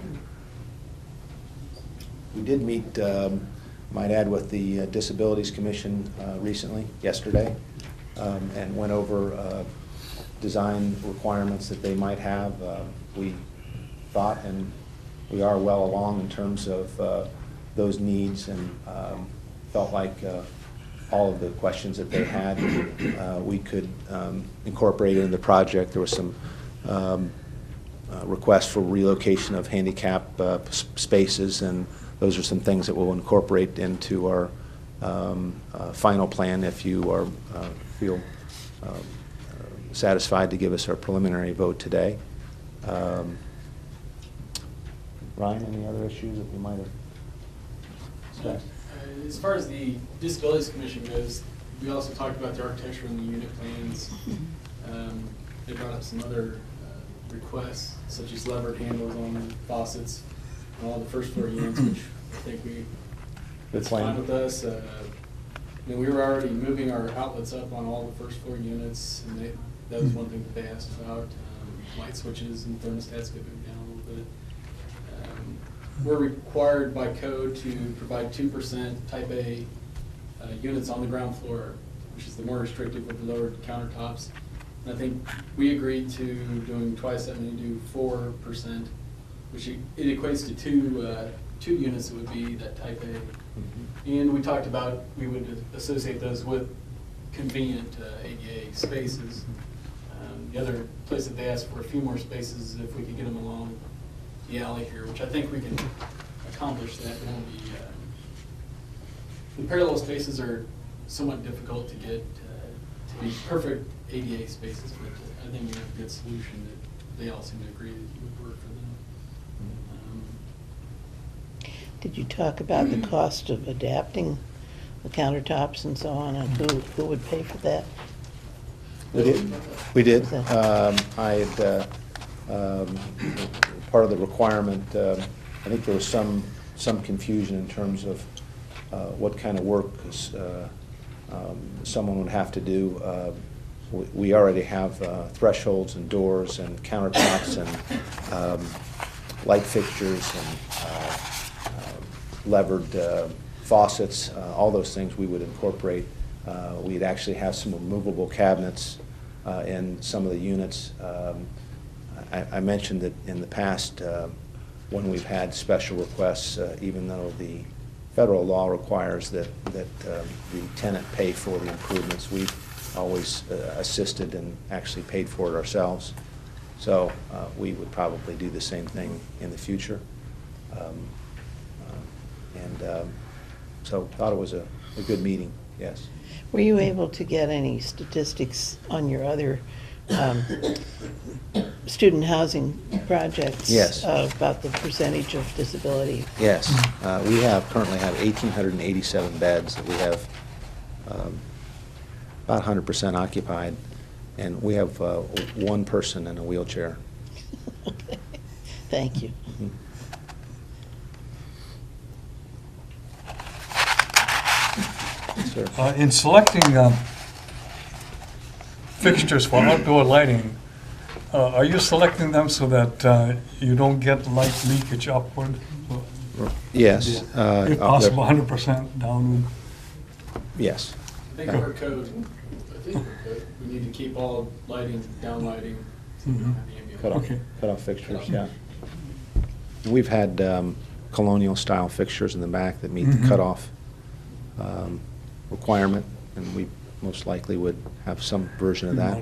We did meet Might add with the Disabilities Commission recently, yesterday, and went over design requirements that they might have. We thought, and we are well along in terms of those needs, and felt like all of the questions that they had, we could incorporate in the project. There was some requests for relocation of handicap spaces, and those are some things that we'll incorporate into our final plan if you are feel satisfied to give us our preliminary vote today. Ryan, any other issues that we might have discussed? As far as the Disabilities Commission goes, we also talked about the architecture and the unit plans. They brought up some other requests, such as levered handles on the faucets on all the first floor units, which I think Good it's plan. fine with us. We were already moving our outlets up on all the first floor units, and that was one thing that they asked about. Light switches and thermostats get moved down a little bit. We're required by code to provide 2% type A units on the ground floor, which is the more restrictive with the lowered countertops. And I think we agreed to doing twice that many, do 4%, which it equates to two units that would be that type A. And we talked about we would associate those with convenient ADA spaces. The other place that they asked for a few more spaces, if we could get them along the alley here, which I think we can accomplish that. The parallel spaces are somewhat difficult to get to be perfect ADA spaces, but I think we have a good solution that they all seem to agree that would work for them. Did you talk about the cost of adapting the countertops and so on, and who would pay for that? We did. We did. I had, part of the requirement, I think there was some confusion in terms of what kind of work someone would have to do. We already have thresholds and doors and countertops and light fixtures and levered faucets, all those things we would incorporate. We'd actually have some removable cabinets in some of the units. I mentioned that in the past, when we've had special requests, even though the federal law requires that the tenant pay for the improvements, we've always assisted and actually paid for it ourselves. So we would probably do the same thing in the future. So thought it was a good meeting, yes. Were you able to get any statistics on your other student housing projects? Yes. About the percentage of disability? Yes. We currently have 1,887 beds that we have about 100% occupied, and we have one person in a wheelchair. Thank you. Mhm. Sir. In selecting fixtures for outdoor lighting, are you selecting them so that you don't get light leakage upward? Yes. If possible, 100% downward? Yes. I think our code, we need to keep all lighting, down lighting. Mhm. Okay. Cut off fixtures, yeah. We've had colonial-style fixtures in the back that meet the Mhm. cutoff requirement, and we most likely would have some version of that.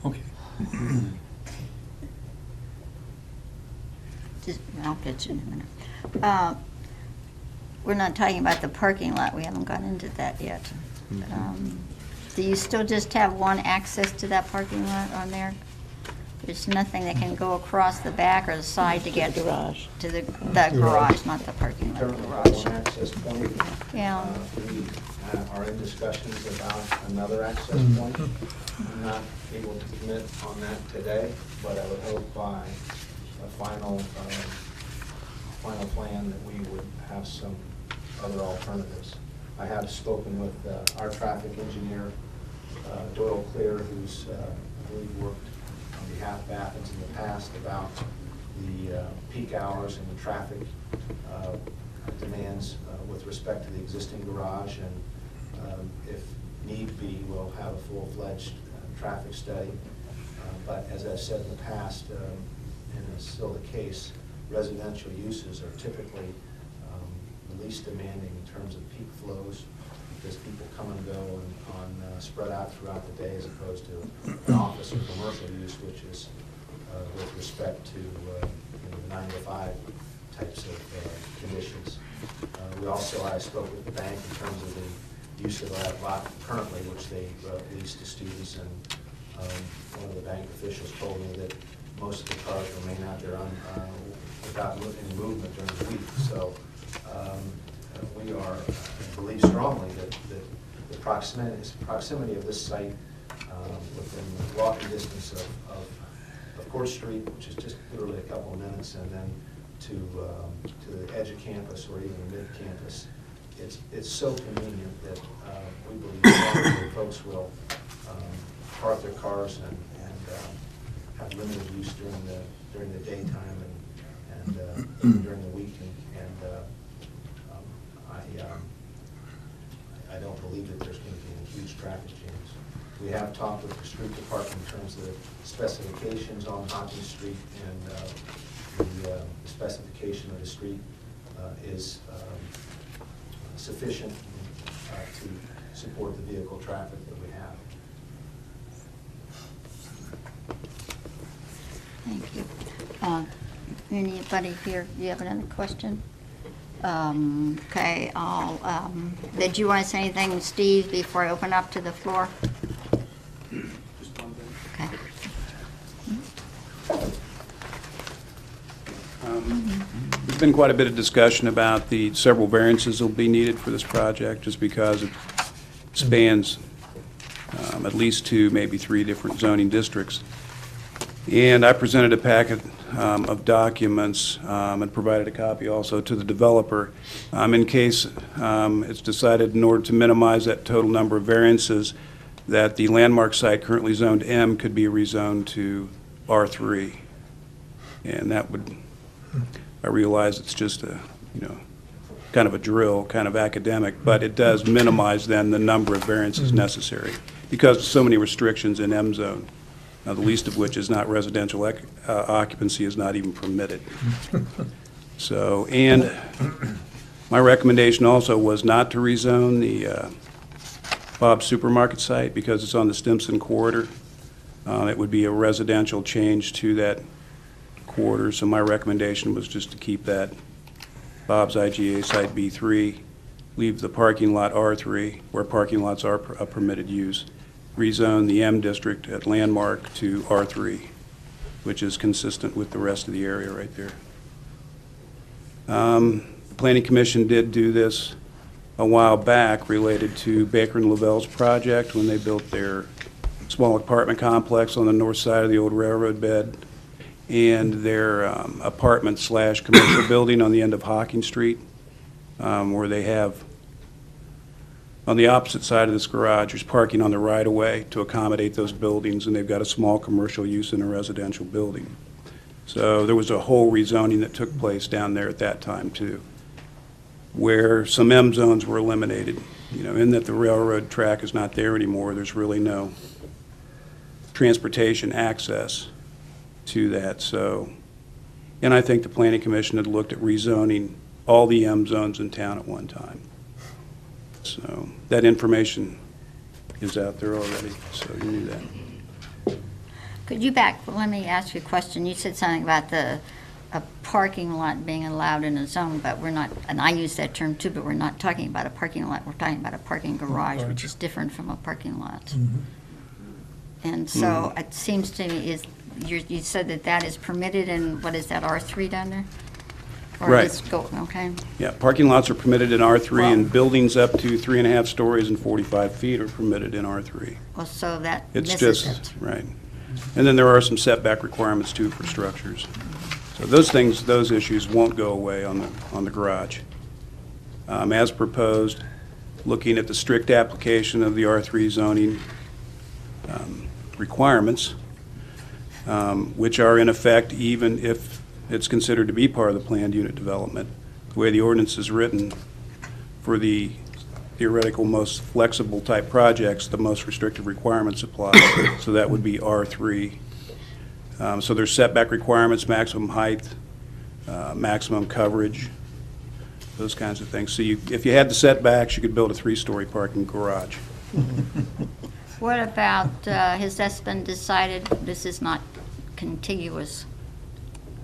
Okay. I'll get you in a minute. We're not talking about the parking lot, we haven't gone into that yet. Do you still just have one access to that parking lot on there? There's nothing that can go across the back or the side to get Garage. to the garage, not the parking lot, the Currently have garage. one access point. Yeah. We are in discussions about another access point. I'm not able to commit on that today, but I would hope by a final plan that we would have some other alternatives. I have spoken with our traffic engineer, Doyle Clear, who's, I believe, worked on behalf of Athens in the past about the peak hours and the traffic demands with respect to the existing garage, and if need be, we'll have a full-fledged traffic study. But as I've said in the past, and it's still the case, residential uses are typically the least demanding in terms of peak flows, because people come and go and spread out throughout the day, as opposed to an office or commercial use, which is with respect to the 9 to 5 types of conditions. We also, I spoke with the bank in terms of the use of that lot currently, which they lease to students, and one of the bank officials told me that most of the cars remain out there without any movement during the week. So we are, believe strongly that the proximity of this site within walking distance of Court Street, which is just literally a couple of minutes, and then to the edge of campus or even mid-campus, it's so convenient that we believe strongly that folks will park their cars and have limited use during the daytime and even during the week. I don't believe that there's going to be any huge traffic jams. We have talked with the street department in terms of the specifications on Hawkins Street, and the specification of the street is sufficient to support the vehicle traffic that we have. Thank you. Anybody here, you have another question? Okay, did you want to say anything, Steve, before I open up to the floor? Just one thing. Okay. There's been quite a bit of discussion about the several variances that will be needed for this project, just because it spans at least 2, maybe 3 different zoning districts. And I presented a packet of documents and provided a copy also to the developer in case it's decided, in order to minimize that total number of variances, that the landmark site currently zoned M could be rezoned to R3. And that would, I realize it's just a, kind of a drill, kind of academic, but it does minimize then the number of variances necessary, because of so many restrictions in M zone. The least of which is not residential occupancy is not even permitted. So, and my recommendation also was not to rezone the Bob's Supermarket site because it's on the Stimson corridor. It would be a residential change to that corridor, so my recommendation was just to keep that Bob's IGA site B3, leave the parking lot R3, where parking lots are a permitted use, rezone the M district at Landmark to R3, which is consistent with the rest of the area right there. The Planning Commission did do this a while back related to Baker and Lavell's project when they built their small apartment complex on the north side of the old railroad bed, and their apartment/commercial building on the end of Hawking Street, where they have, on the opposite side of this garage, there's parking on the right-of-way to accommodate those buildings, and they've got a small commercial use in a residential building. So there was a whole rezoning that took place down there at that time, too, where some M zones were eliminated. In that the railroad track is not there anymore, there's really no transportation access to that. So, and I think the Planning Commission had looked at rezoning all the M zones in town at one time. So that information is out there already, so you knew that. Could you let me ask you a question. You said something about a parking lot being allowed in a zone, but we're not, and I use that term too, but we're not talking about a parking lot, we're talking about a parking garage, which is different from a parking lot. And so it seems to me, you said that is permitted in, what is that, R3 down there? Or Right. it's okay. Yeah, parking lots are permitted in R3, Well- and buildings up to 3.5 stories and 45 feet are permitted in R3. Well, so that It's misses just, it. right. And then there are some setback requirements too for structures. So those things, those issues won't go away on the garage. As proposed, looking at the strict application of the R3 zoning requirements, which are in effect even if it's considered to be part of the planned unit development, the way the ordinance is written, for the theoretical most flexible type projects, the most restrictive requirements apply. So that would be R3. So there's setback requirements, maximum height, maximum coverage, those kinds of things. So if you had the setbacks, you could build a 3-story parking garage. What about, has that been decided, this is not contiguous?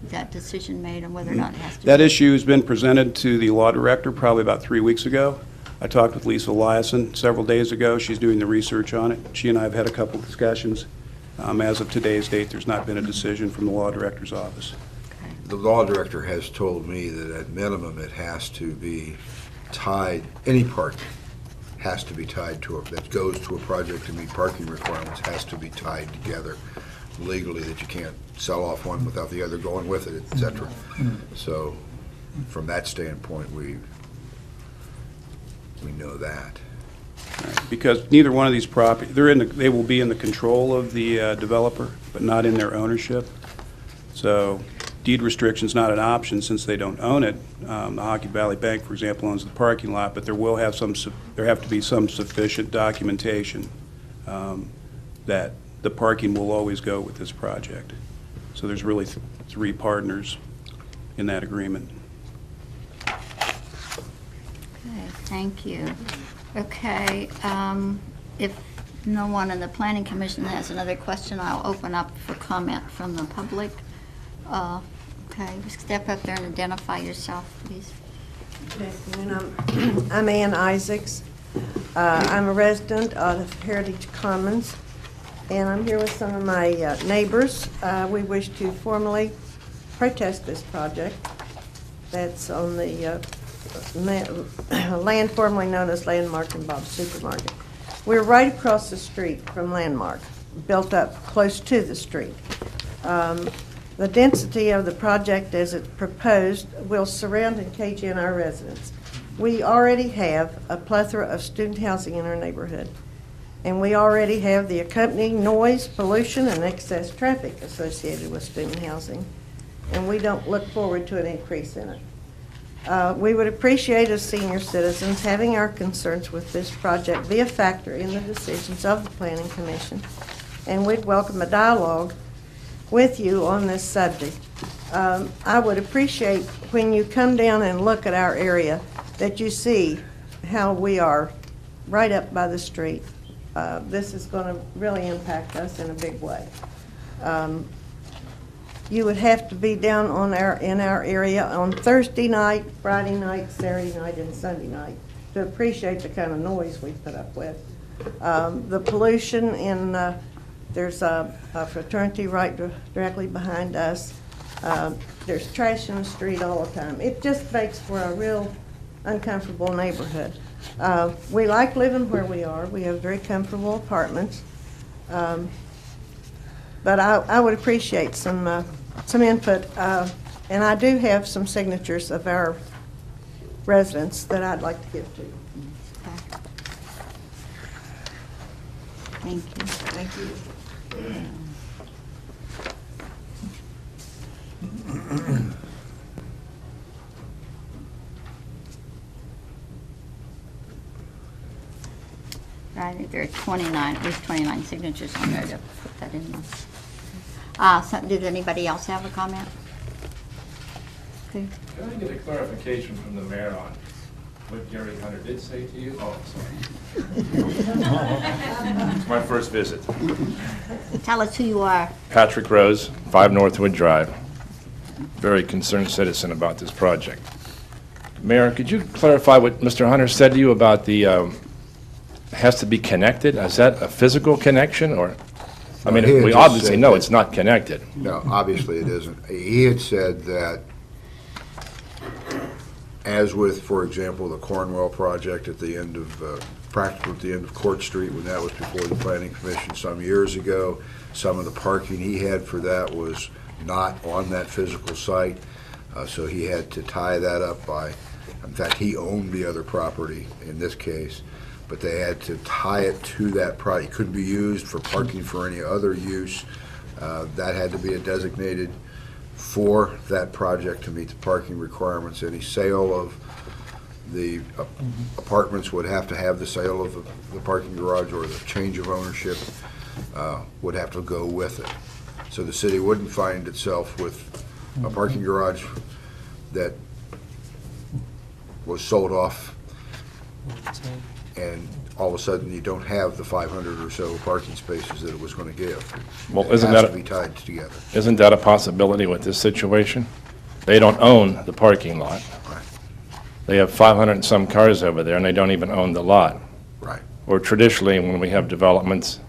Is that decision made on whether or not it has to be? That issue has been presented to the law director probably about 3 weeks ago. I talked with Lisa Eliason several days ago. She's doing the research on it. She and I have had a couple discussions. As of today's date, there's not been a decision from the law director's office. The law director has told me that at minimum it has to be tied, any parking has to be tied to, that goes to a project to meet parking requirements, has to be tied together legally, that you can't sell off one without the other going with it, et cetera. So from that standpoint, we know that. Because neither one of these properties, they will be in the control of the developer, but not in their ownership. So deed restriction's not an option since they don't own it. The Hockey Valley Bank, for example, owns the parking lot, but there have to be some sufficient documentation that the parking will always go with this project. So there's really 3 partners in that agreement. Okay, thank you. Okay, if no one in the Planning Commission has another question, I'll open up for comment from the public. Okay, step up there and identify yourself, please. Good afternoon. I'm Ann Isaacs. I'm a resident of Heritage Commons, and I'm here with some of my neighbors. We wish to formally protest this project that's on the land formerly known as Landmark and Bob's Supermarket. We're right across the street from Landmark, built up close to the street. The density of the project as it's proposed will surround and cage in our residents. We already have a plethora of student housing in our neighborhood, and we already have the accompanying noise, pollution, and excess traffic associated with student housing, and we don't look forward to an increase in it. We would appreciate as senior citizens having our concerns with this project be a factor in the decisions of the Planning Commission, and we'd welcome a dialogue with you on this subject. I would appreciate when you come down and look at our area that you see how we are right up by the street. This is going to really impact us in a big way. You would have to be down in our area on Thursday night, Friday night, Saturday night, and Sunday night to appreciate the kind of noise we put up with. The pollution in there's a fraternity right directly behind us. There's trash in the street all the time. It just makes for a real uncomfortable neighborhood. We like living where we are. We have very comfortable apartments. But I would appreciate some input. And I do have some signatures of our residents that I'd like to give to you. Thank you. Thank you. I think there are 29, at least 29 signatures on there to put that in there. So did anybody else have a comment? Okay. Can I get a clarification from the mayor on what Gary Hunter did say to you? Oh, sorry. It's my first visit. Tell us who you are. Patrick Rose, 5 Northwood Drive. Very concerned citizen about this project. Mayor, could you clarify what Mr. Hunter said to you about the, has to be connected? Is that a physical connection, or? I mean, He had we just obviously said know that- it's not connected. No, obviously it isn't. He had said that, as with, for example, the Cornwell project at the end of, practically at the end of Court Street, when that was before the Planning Commission some years ago, some of the parking he had for that was not on that physical site, so he had to tie that up by, in fact, he owned the other property in this case, but they had to tie it to that project. It couldn't be used for parking for any other use. That had to be a designated for that project to meet the parking requirements. Any sale of the apartments would have to have the sale of the parking garage, or the change of ownership would have to go with it. So the city wouldn't find itself with a parking garage that was sold off, and all of a sudden you don't have the 500 or so parking spaces that it was going to give. Well, It isn't has that to be tied together. Isn't that a possibility with this situation? They don't own the parking lot. Right. They have 500 and some cars over there, and they don't even own the lot. Right. Or traditionally, when we have developments,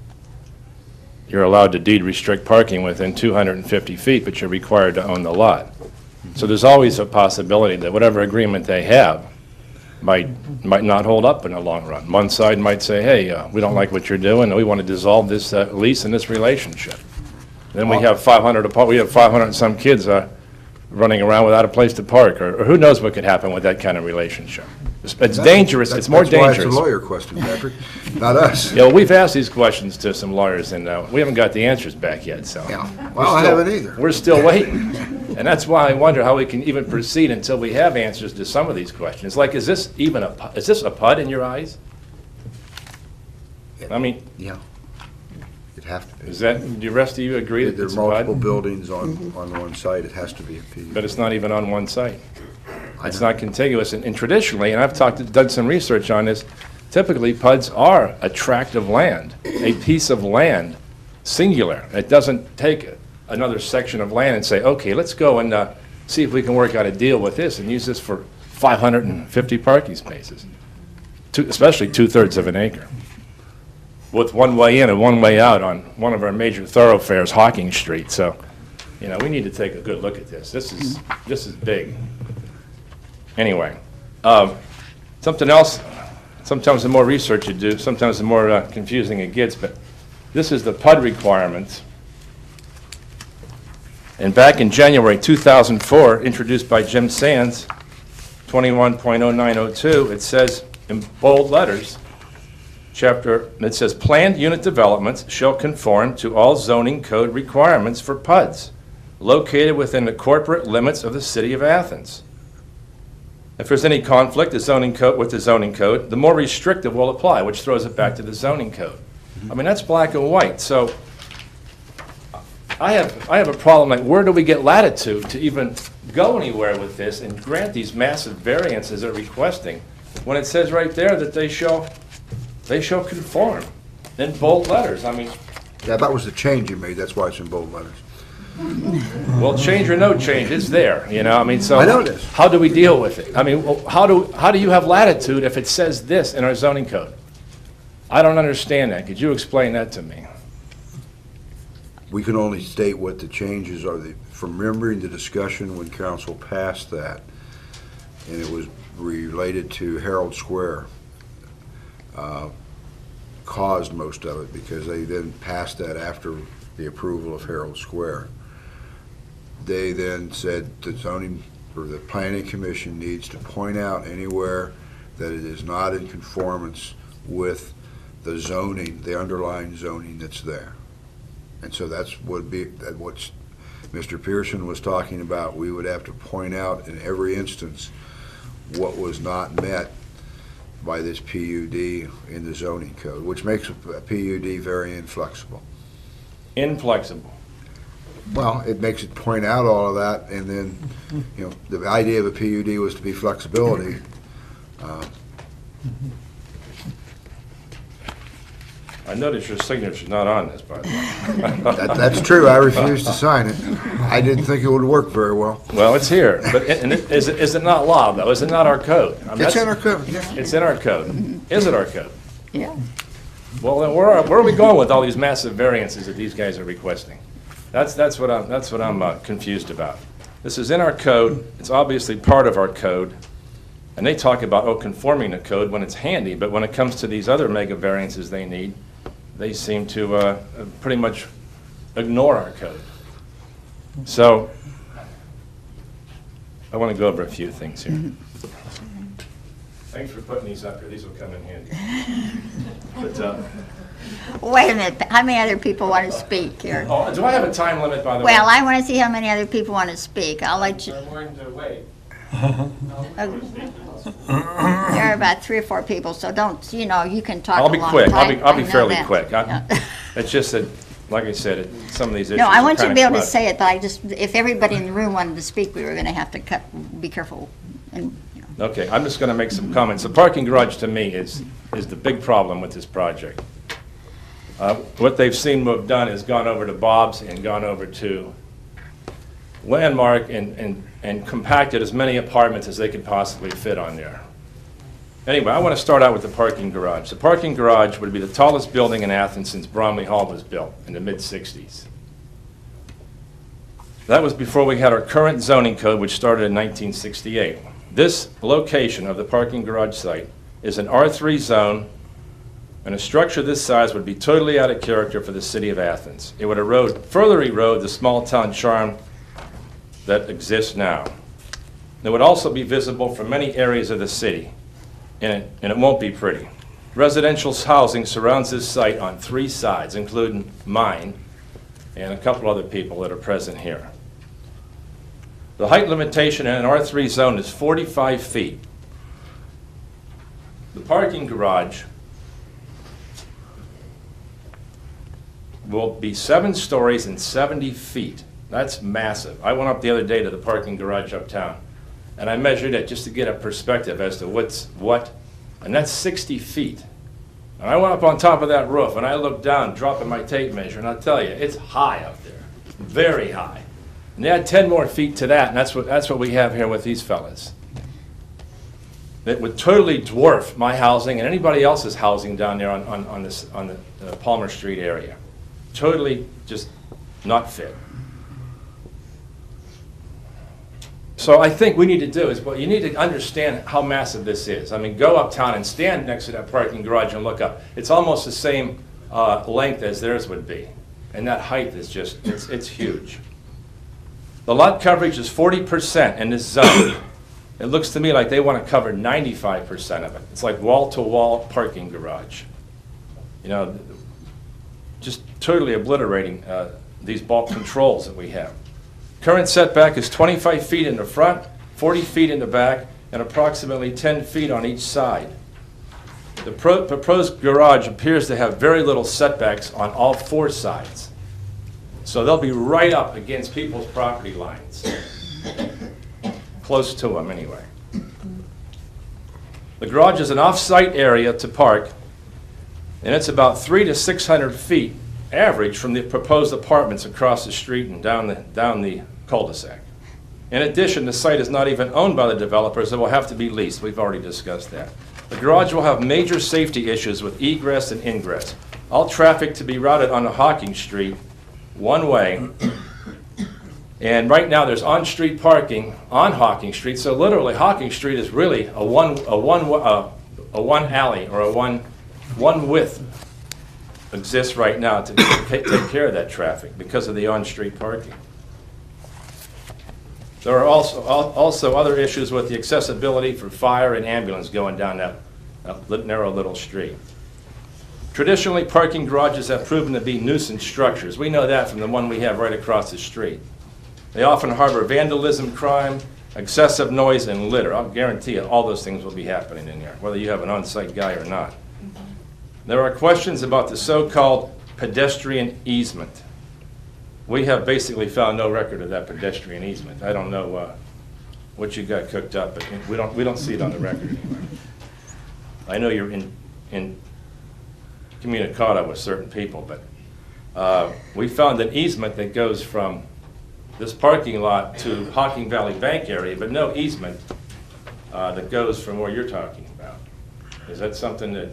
you're allowed to deed restrict parking within 250 feet, but you're required to own the lot. So there's always a possibility that whatever agreement they have might not hold up in the long run. One side might say, hey, we don't like what you're doing, and we want to dissolve this lease and this relationship. Then we have 500 and some kids running around without a place to park, or who knows what could happen with that kind of relationship. It's dangerous. It's more dangerous. That's why it's a lawyer question, Patrick, not us. Yeah, well, we've asked these questions to some lawyers, and we haven't got the answers back yet, so. Yeah. Well, I haven't either. We're still waiting. And that's why I wonder how we can even proceed until we have answers to some of these questions. Like, is this a PUD in your eyes? I mean, Yeah. It'd have to be. do the rest of you agree that There are it's a multiple PUD? buildings on one site, it has to be a PUD. But it's not even on one site. It's know. not contiguous. And traditionally, and I've done some research on this, typically PUDs are a tract of land, a piece of land, singular. It doesn't take another section of land and say, okay, let's go and see if we can work out a deal with this and use this for 550 parking spaces, especially 2/3 of an acre, with one way in and one way out on one of our major thoroughfares, Hawking Street. So, we need to take a good look at this. This is big. Anyway, something else, sometimes the more research you do, sometimes the more confusing it gets, but this is the PUD requirements. And back in January 2004, introduced by Jim Sands, 21.0902, it says in bold letters, it says, planned unit developments shall conform to all zoning code requirements for PUDs located within the corporate limits of the city of Athens. If there's any conflict with the zoning code, the more restrictive will apply, which throws it back to the zoning code. I mean, that's black and white. So I have a problem, like, where do we get latitude to even go anywhere with this and grant these massive variances they're requesting, when it says right there that they shall conform in bold letters? I mean, Yeah, that was the change you made, that's why it's in bold letters. well, change or no change, it's there, I mean, so. I know this. How do we deal with it? I mean, how do you have latitude if it says this in our zoning code? I don't understand that. Could you explain that to me? We can only state what the changes are. From remembering the discussion when council passed that, and it was related to Herald Square, caused most of it, because they then passed that after the approval of Herald Square. They then said the zoning, or the planning commission needs to point out anywhere that it is not in conformance with the zoning, the underlying zoning that's there. And so what Mr. Pearson was talking about. We would have to point out in every instance what was not met by this PUD in the zoning code, which makes a PUD very inflexible. Inflexible. Well, it makes it point out all of that, and then, the idea of a PUD was to be flexibility. I notice your signature's not on this, by the way. That's true, I refused to sign it. I didn't think it would work very well. Well, it's here, but is it not law, though? Is it not our code? I mean, It's in that's- our code, yeah. It's in our code. Is it our code? Yeah. Well, then where are we going with all these massive variances that these guys are requesting? That's what I'm confused about. This is in our code. It's obviously part of our code. And they talk about, conforming to code when it's handy, but when it comes to these other mega variances they need, they seem to pretty much ignore our code. So I want to go over a few things here. Thanks for putting these up here. These will come in handy. But Wait a minute, how many other people want to speak here? Oh, do I have a time limit, by the way? Well, I want to see how many other people want to speak. I'll let you, I'm willing to wait. there are about 3 or 4 people, so don't, you know, you can talk a I'll be long quick. time. I'll I be know fairly that. quick. Yeah. It's just that, like I said, some of these issues No, I are want you to kinda be able to cluttered. say it, but I just, if everybody in the room wanted to speak, we were going to have to be careful and, you know. Okay, I'm just going to make some comments. The parking garage, to me, is the big problem with this project. What they've seemed to have done is gone over to Bob's and gone over to Landmark and compacted as many apartments as they could possibly fit on there. Anyway, I want to start out with the parking garage. The parking garage would be the tallest building in Athens since Bromley Hall was built in the mid-'60s. That was before we had our current zoning code, which started in 1968. This location of the parking garage site is an R3 zone, and a structure this size would be totally out of character for the city of Athens. It would further erode the small-town charm that exists now. It would also be visible from many areas of the city, and it won't be pretty. Residential housing surrounds this site on 3 sides, including mine and a couple other people that are present here. The height limitation in an R3 zone is 45 feet. The parking garage will be 7 stories and 70 feet. That's massive. I went up the other day to the parking garage uptown, and I measured it just to get a perspective as to what's what, and that's 60 feet. And I went up on top of that roof, and I looked down, dropping my tape measure, and I'll tell you, it's high up there, very high. And they add 10 more feet to that, and that's what we have here with these fellas. That would totally dwarf my housing and anybody else's housing down there on the Palmer Street area. Totally just not fit. So I think we need to do is, well, you need to understand how massive this is. I mean, go uptown and stand next to that parking garage and look up. It's almost the same length as theirs would be. And that height is just, it's huge. The lot coverage is 40% in this zone. It looks to me like they want to cover 95% of it. It's like wall-to-wall parking garage. You know, just totally obliterating these bulk controls that we have. Current setback is 25 feet in the front, 40 feet in the back, and approximately 10 feet on each side. The proposed garage appears to have very little setbacks on all 4 sides. So they'll be right up against people's property lines. Close to them, anyway. The garage is an off-site area to park, and it's about 300 to 600 feet average from the proposed apartments across the street and down the cul-de-sac. In addition, the site is not even owned by the developers. It will have to be leased. We've already discussed that. The garage will have major safety issues with egress and ingress. All traffic to be routed onto Hawking Street one way. And right now, there's on-street parking on Hawking Street. So literally, Hawking Street is really a one alley or a one width exists right now to take care of that traffic because of the on-street parking. There are also other issues with the accessibility for fire and ambulance going down that narrow little street. Traditionally, parking garages have proven to be nuisance structures. We know that from the one we have right across the street. They often harbor vandalism, crime, excessive noise, and litter. I'll guarantee you all those things will be happening in there, whether you have an on-site guy or not. There are questions about the so-called pedestrian easement. We have basically found no record of that pedestrian easement. I don't know what you got cooked up, but we don't see it on the record anywhere. I know you're in communicata with certain people, but we found an easement that goes from this parking lot to Hocking Valley Bank area, but no easement that goes from where you're talking about. Is that something that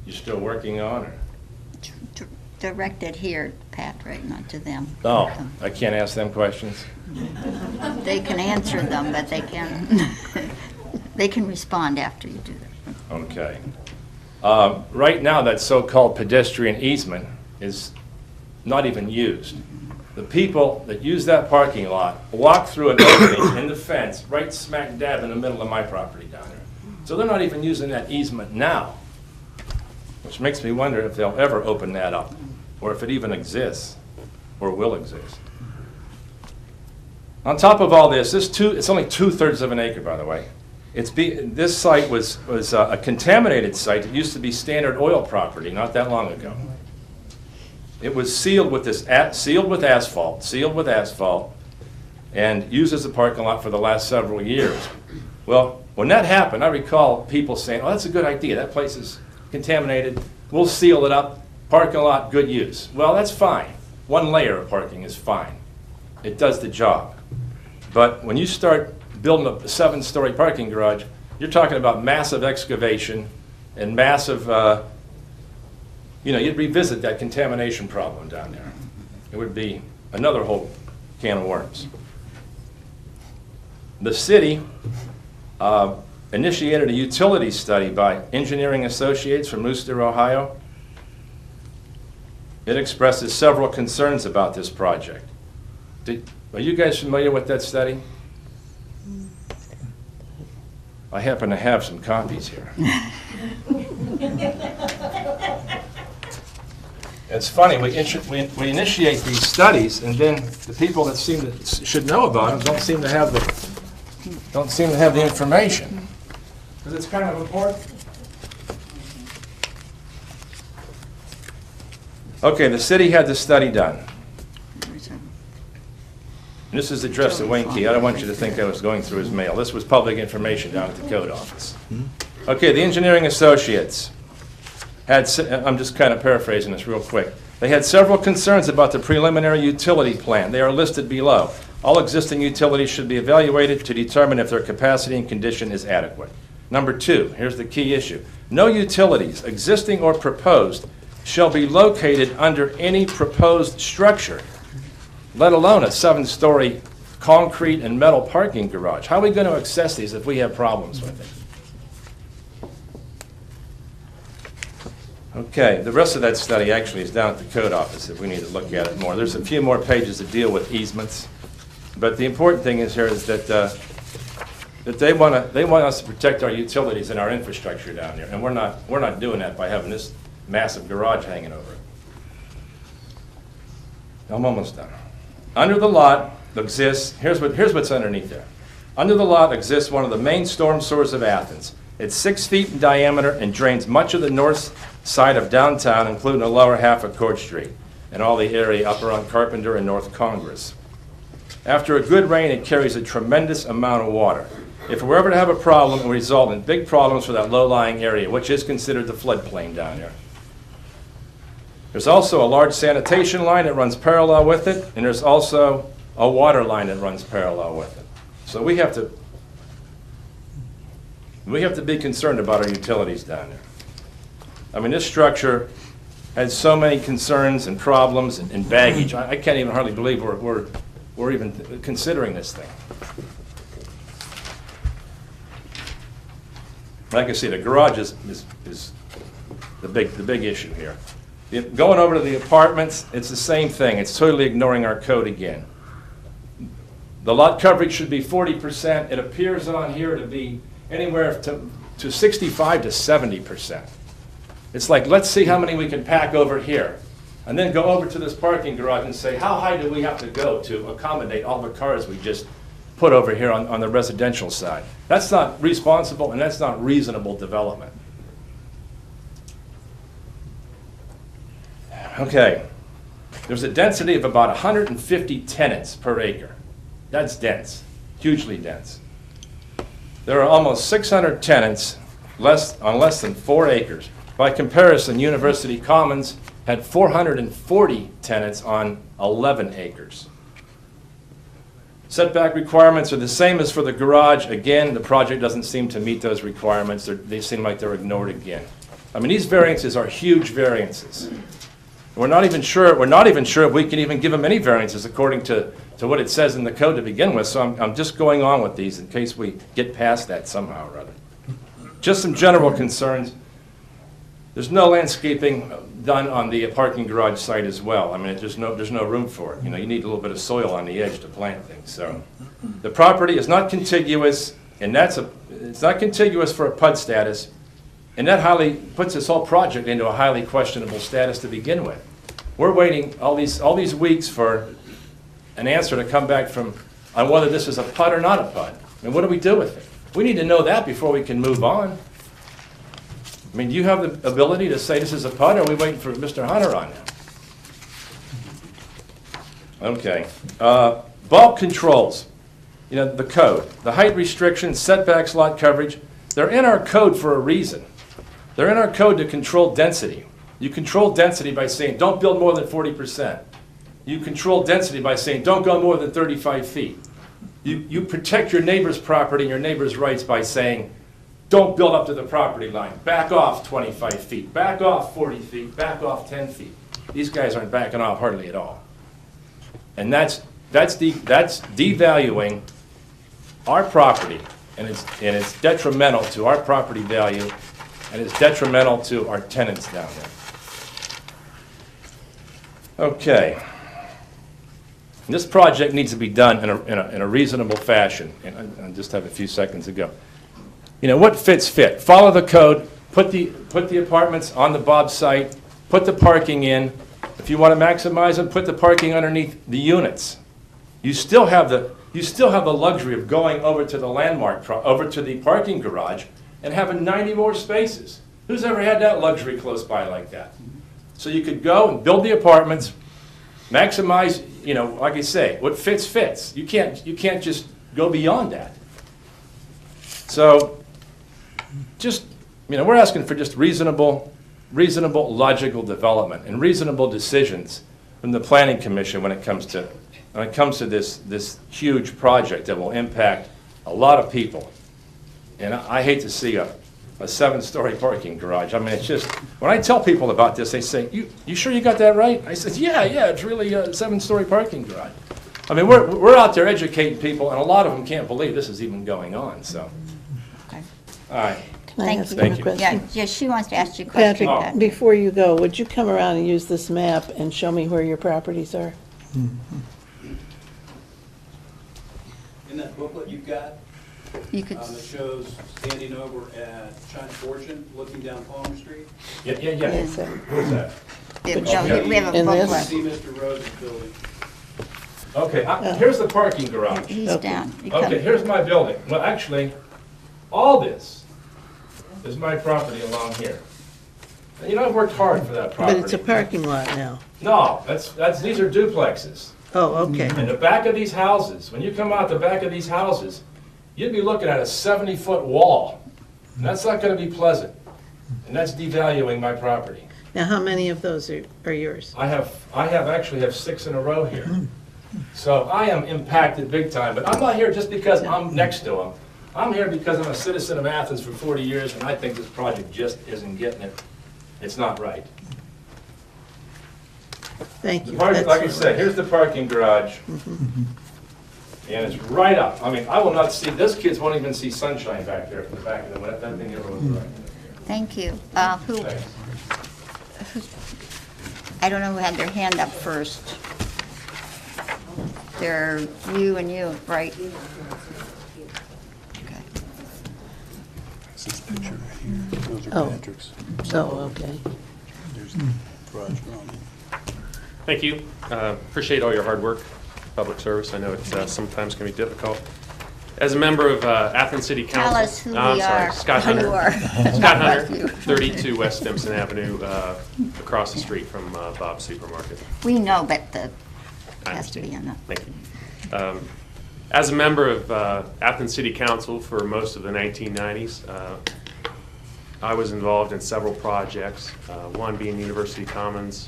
you're still working on, or? Directed here, Pat, right, not to them. Oh, I can't ask them questions? They can answer them, but they can respond after you do that. Okay. Right now, that so-called pedestrian easement is not even used. The people that use that parking lot walk through an opening in the fence right smack dab in the middle of my property down there. So they're not even using that easement now. which makes me wonder if they'll ever open that up, or if it even exists, or will exist. On top of all this, it's only 2/3 of an acre, by the way. This site was a contaminated site. It used to be Standard Oil property not that long ago. It was sealed with asphalt, and used as a parking lot for the last several years. Well, when that happened, I recall people saying, "Oh, that's a good idea. That place is contaminated. We'll seal it up. Parking lot, good use." Well, that's fine. One layer of parking is fine. It does the job. But when you start building a 7-story parking garage, you're talking about massive excavation and massive, you'd revisit that contamination problem down there. It would be another whole can of worms. The city initiated a utility study by Engineering Associates from Wooster, Ohio. It expresses several concerns about this project. Are you guys familiar with that study? I happen to have some copies here. It's funny, we initiate these studies, and then the people that should know about them don't seem to have the information. Because it's kind of important. Okay, the city had the study done. And this is addressed to Wayne Key. I don't want you to think I was going through his mail. This was public information down at the code office. Okay, the Engineering Associates I'm just kind of paraphrasing this real quick. They had several concerns about the preliminary utility plan. They are listed below. All existing utilities should be evaluated to determine if their capacity and condition is adequate. Number 2, here's the key issue. No utilities, existing or proposed, shall be located under any proposed structure, let alone a 7-story concrete and metal parking garage. How are we going to access these if we have problems with it? Okay, the rest of that study actually is down at the code office if we need to look at it more. There's a few more pages that deal with easements, but the important thing is here is that they want us to protect our utilities and our infrastructure down there, and we're not doing that by having this massive garage hanging over it. I'm almost done. Under the lot exists, here's what's underneath there. Under the lot exists one of the main storm sewers of Athens. It's 6 feet in diameter and drains much of the north side of downtown, including the lower half of Court Street and all the area up around Carpenter and North Congress. After a good rain, it carries a tremendous amount of water. If we're ever to have a problem, it will result in big problems for that low-lying area, which is considered the floodplain down there. There's also a large sanitation line that runs parallel with it, and there's also a water line that runs parallel with it. So we have to be concerned about our utilities down there. I mean, this structure has so many concerns and problems and baggage. I can't even hardly believe we're even considering this thing. Like I say, the garage is the big issue here. Going over to the apartments, it's the same thing. It's totally ignoring our code again. The lot coverage should be 40%. It appears on here to be anywhere to 65 to 70%. It's like, let's see how many we can pack over here, and then go over to this parking garage and say, how high do we have to go to accommodate all the cars we just put over here on the residential side? That's not responsible, and that's not reasonable development. Okay, there's a density of about 150 tenants per acre. That's dense, hugely dense. There are almost 600 tenants on less than 4 acres. By comparison, University Commons had 440 tenants on 11 acres. Setback requirements are the same as for the garage. Again, the project doesn't seem to meet those requirements. They seem like they're ignored again. I mean, these variances are huge variances. We're not even sure if we can even give them any variances according to what it says in the code to begin with, so I'm just going on with these in case we get past that somehow or other. Just some general concerns. There's no landscaping done on the parking garage site as well. I mean, there's no room for it. You know, you need a little bit of soil on the edge to plant things. So the property is not contiguous, and it's not contiguous for a PUD status, And that puts this whole project into a highly questionable status to begin with. We're waiting all these weeks for an answer to come back on whether this is a PUD or not a PUD. I mean, what do we do with it? We need to know that before we can move on. I mean, do you have the ability to say this is a PUD, or are we waiting for Mr. Hunter on that? Okay. Bulk controls. You know, the code. The height restrictions, setbacks, lot coverage, they're in our code for a reason. They're in our code to control density. You control density by saying, don't build more than 40%. You control density by saying, don't go more than 35 feet. You protect your neighbor's property and your neighbor's rights by saying, don't build up to the property line. Back off 25 feet. Back off 40 feet. Back off 10 feet. These guys aren't backing off hardly at all. And that's devaluing our property, and it's detrimental to our property value, and it's detrimental to our tenants down there. Okay. This project needs to be done in a reasonable fashion, and I just have a few seconds to go. You know, what fits fit. Follow the code, put the apartments on the Bob site, put the parking in. If you want to maximize them, put the parking underneath the units. You still have the luxury of going over to the landmark, over to the parking garage, and having 90 more spaces. Who's ever had that luxury close by like that? So you could go and build the apartments, maximize, you know, like I say, what fits fits. You can't just go beyond that. So just, you know, we're asking for just reasonable, logical development and reasonable decisions from the Planning Commission when it comes to this huge project that will impact a lot of people. And I hate to see a 7-story parking garage. I mean, it's just, when I tell people about this, they say, you sure you got that right? I said, yeah, it's really a 7-story parking garage. I mean, we're out there educating people, and a lot of them can't believe this is even going on, so. Okay. Can All right. I Thank ask you. you a question? Yeah, she wants to ask you a question. Patrick, Pat. before you go, would you come around and use this map and show me where your properties are? In that booklet you've got, You could, it shows standing over at China Fortune, looking down Palmer Street. Yeah. Yes, sir. Where's that? no, we have a In this? booklet. See Mr. Rose's building. Okay, here's the parking garage. He's Okay. down. You come- Okay, here's my building. Well, actually, all this is my property along here. And you know, I've worked hard for that property. But it's a parking lot now. No, these are duplexes. Oh, okay. And the back of these houses, when you come out the back of these houses, you'd be looking at a 70-foot wall. And that's not gonna be pleasant. And that's devaluing my property. Now, how many of those are yours? I actually have 6 in a row here. So I am impacted big time, but I'm not here just because I'm next to them. I'm here because I'm a citizen of Athens for 40 years, and I think this project just isn't getting it. It's not right. Thank you. Like I That's- said, here's the parking garage. And it's right up. I mean, I will not see, those kids won't even see sunshine back there from the back of them. That thing ever was right. Thank you. Who, Thanks. I don't know who had their hand up first. They're you and you, right? Okay. This picture right here, those are Oh. Patrick's. Oh, okay. There's the garage around it. Thank you. Appreciate all your hard work, public service. I know it sometimes can be difficult. As a member of Athens City Council. Tell us who we I'm sorry, are. Scott Who you Hunter. are. Scott Bless Hunter, you. 32 West Stimson Avenue, across the street from Bob's Supermarket. We know, but the, I has to be understand. on the. Thank you. As a member of Athens City Council for most of the 1990s, I was involved in several projects, one being University Commons.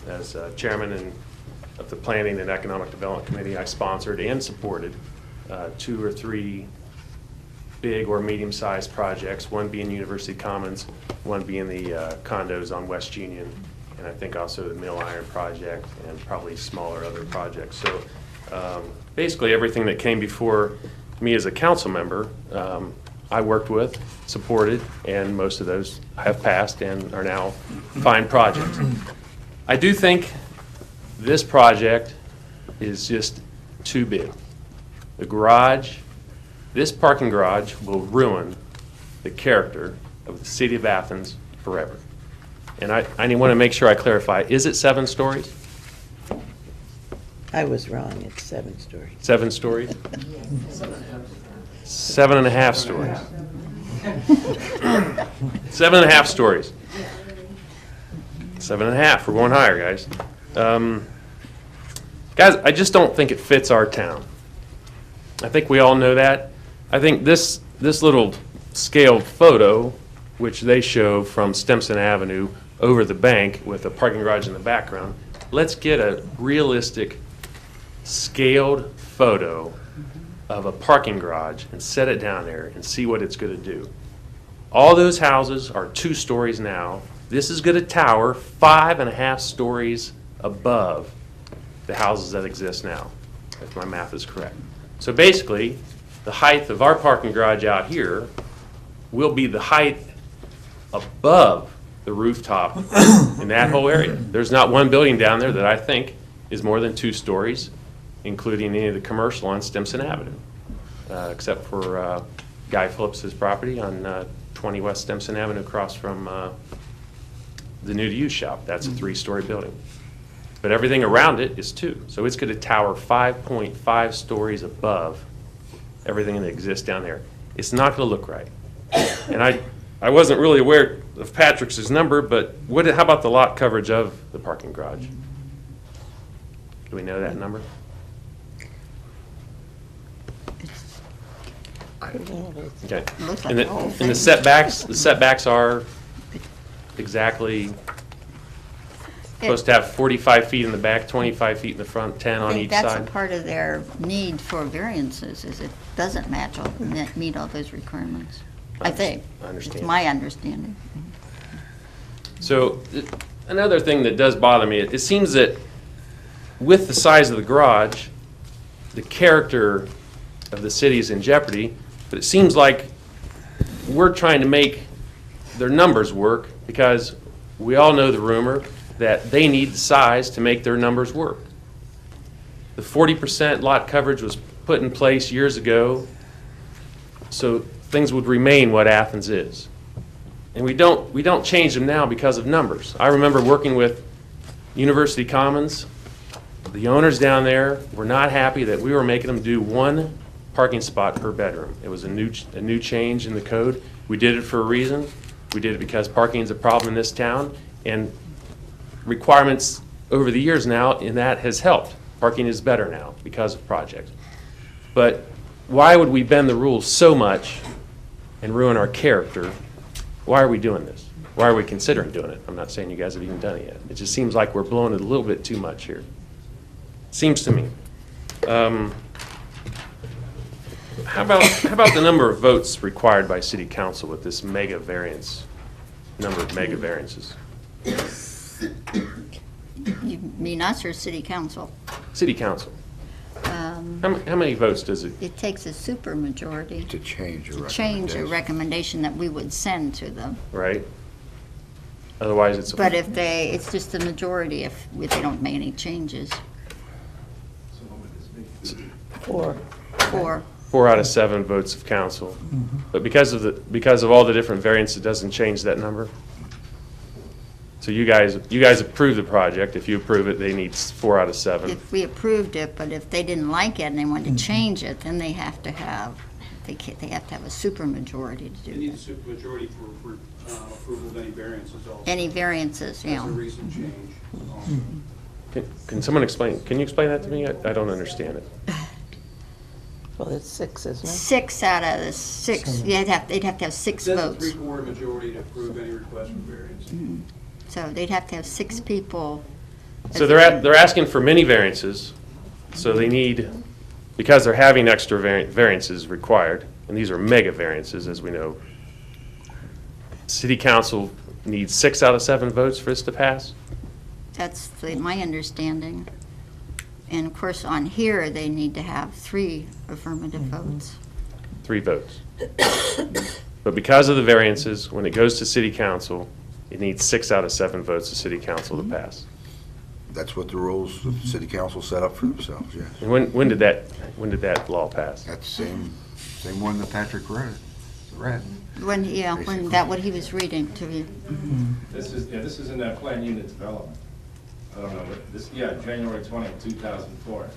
As chairman of the Planning and Economic Development Committee, I sponsored and supported 2 or 3 big or medium-sized projects, one being University Commons, one being the condos on West Union, and I think also the Mill Iron project and probably smaller other projects. So basically everything that came before me as a council member, I worked with, supported, and most of those have passed and are now fine projects. I do think this project is just too big. The garage, this parking garage will ruin the character of the city of Athens forever. And I want to make sure I clarify, is it 7 stories? I was wrong, it's 7 stories. 7 stories? 7.5 stories. 7.5 stories. 7.5, we're going higher, guys. Guys, I just don't think it fits our town. I think we all know that. I think this little scaled photo, which they show from Stimson Avenue over the bank with a parking garage in the background, let's get a realistic scaled photo of a parking garage and set it down there and see what it's going to do. All those houses are 2 stories now. This is going to tower 5.5 stories above the houses that exist now, if my math is correct. So basically, the height of our parking garage out here will be the height above the rooftop in that whole area. There's not one building down there that I think is more than 2 stories, including any of the commercial on Stimson Avenue, except for Guy Phillips's property on 20 West Stimson Avenue across from the new-to-use shop. That's a 3-story building. But everything around it is 2. So it's going to tower 5.5 stories above everything that exists down there. It's not going to look right. And I wasn't really aware of Patrick's number, but how about the lot coverage of the parking garage? Do we know that number? Okay. Looks like And the whole and thing. the setbacks are exactly supposed to have 45 feet in the back, 25 feet in the front, 10 I on think each that's a side. part of their need for variances, is it doesn't meet all those requirements. I think. I understand. It's my understanding. So another thing that does bother me, it seems that with the size of the garage, the character of the city is in jeopardy, but it seems like we're trying to make their numbers work because we all know the rumor that they need the size to make their numbers work. The 40% lot coverage was put in place years ago so things would remain what Athens is. And we don't change them now because of numbers. I remember working with University Commons. The owners down there were not happy that we were making them do 1 parking spot per bedroom. It was a new change in the code. We did it for a reason. We did it because parking is a problem in this town, and requirements over the years now, and that has helped. Parking is better now because of projects. But why would we bend the rules so much and ruin our character? Why are we doing this? Why are we considering doing it? I'm not saying you guys have even done it yet. It just seems like we're blowing it a little bit too much here. Seems to me. How about the number of votes required by city council with this mega variance, number of mega variances? You mean us or city council? City council. How many votes does it? It takes a supermajority To change your to change a recommendation. recommendation that we would send to them. Right? Otherwise, it's. But if it's just a majority if they don't make any changes. 4. 4. 4 out of 7 votes of council. But because of all the different variants, it doesn't change that number? So you guys approve the project. If you approve it, they need 4 out of 7. If we approved it, but if they didn't like it and they wanted to change it, then they have to have a supermajority to You do need a that. supermajority for approval of any variances also. Any variances, That's a yeah. recent change also. Can someone explain? Can you explain that to me? I don't understand it. Well, it's 6, isn't it? 6 out of the 6, they'd have to have 6 It says a votes. 3/4 majority to approve any request for variance. So they'd have to have 6 people. So they're asking for many variances, so they need, because they're having extra variances required, and these are mega variances, as we know, city council needs 6 out of 7 votes for this to pass? That's my understanding. And of course, on here, they need to have 3 affirmative votes. 3 votes. But because of the variances, when it goes to city council, it needs 6 out of 7 votes of city council to pass. That's what the rules of the city council set up for themselves, yes. And when did that law pass? That's the same one that Patrick read. Right. What he was reading to you. This is in that plan unit development. I don't know, but this, January 20th, 2004.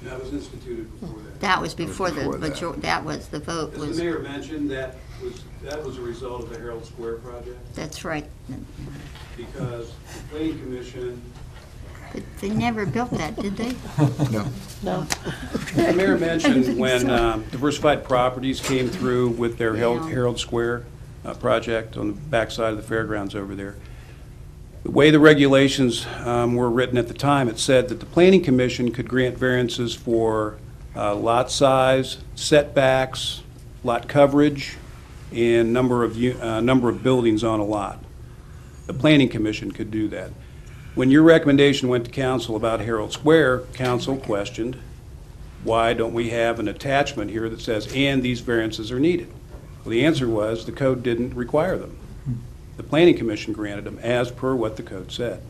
That was instituted before that. That was before Before that. that was, the vote As was, the mayor mentioned, that was a result of the Herald Square project, that's right. because the planning commission, But they never built that, did they? No. No. the mayor mentioned when Diversified Properties came through with their Yeah. Herald Square project on the backside of the fairgrounds over there. The way the regulations were written at the time, it said that the planning commission could grant variances for lot size, setbacks, lot coverage, and number of buildings on a lot. The planning commission could do that. When your recommendation went to council about Herald Square, council questioned, why don't we have an attachment here that says, and these variances are needed? Well, the answer was, the code didn't require them. The planning commission granted them as per what the code said.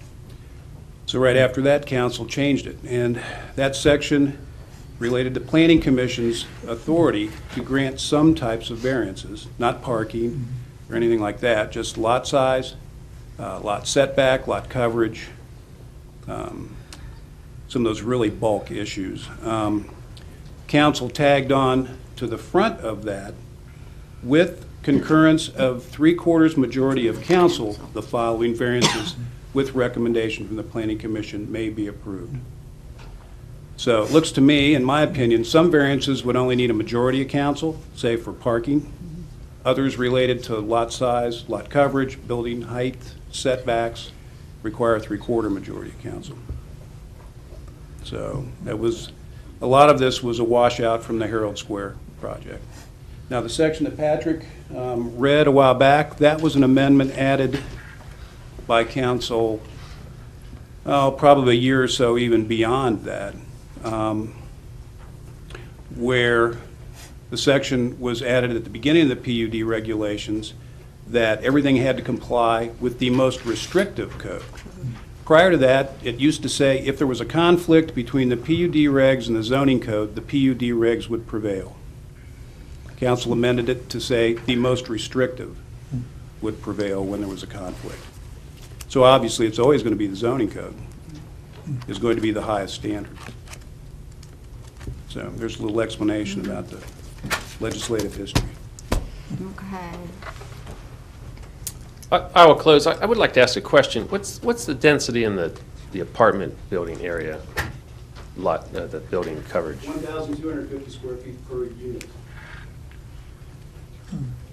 So right after that, council changed it, and that section related to planning commission's authority to grant some types of variances, not parking or anything like that, just lot size, lot setback, lot coverage, some of those really bulk issues. Council tagged on to the front of that with concurrence of 3/4 majority of council, the following variances with recommendation from the planning commission may be approved. So it looks to me, in my opinion, some variances would only need a majority of council, say for parking. Others related to lot size, lot coverage, building height, setbacks, require a 3/4 majority of council. So a lot of this was a washout from the Herald Square project. Now, the section that Patrick read a while back, that was an amendment added by council, probably a year or so even beyond that, where the section was added at the beginning of the PUD regulations that everything had to comply with the most restrictive code. Prior to that, it used to say if there was a conflict between the PUD regs and the zoning code, the PUD regs would prevail. Council amended it to say the most restrictive would prevail when there was a conflict. So obviously, it's always going to be the zoning code is going to be the highest standard. So there's a little explanation about the legislative history. Okay. I will close. I would like to ask a question. What's the density in the apartment building area, lot, the building coverage? 1,250 square feet per unit.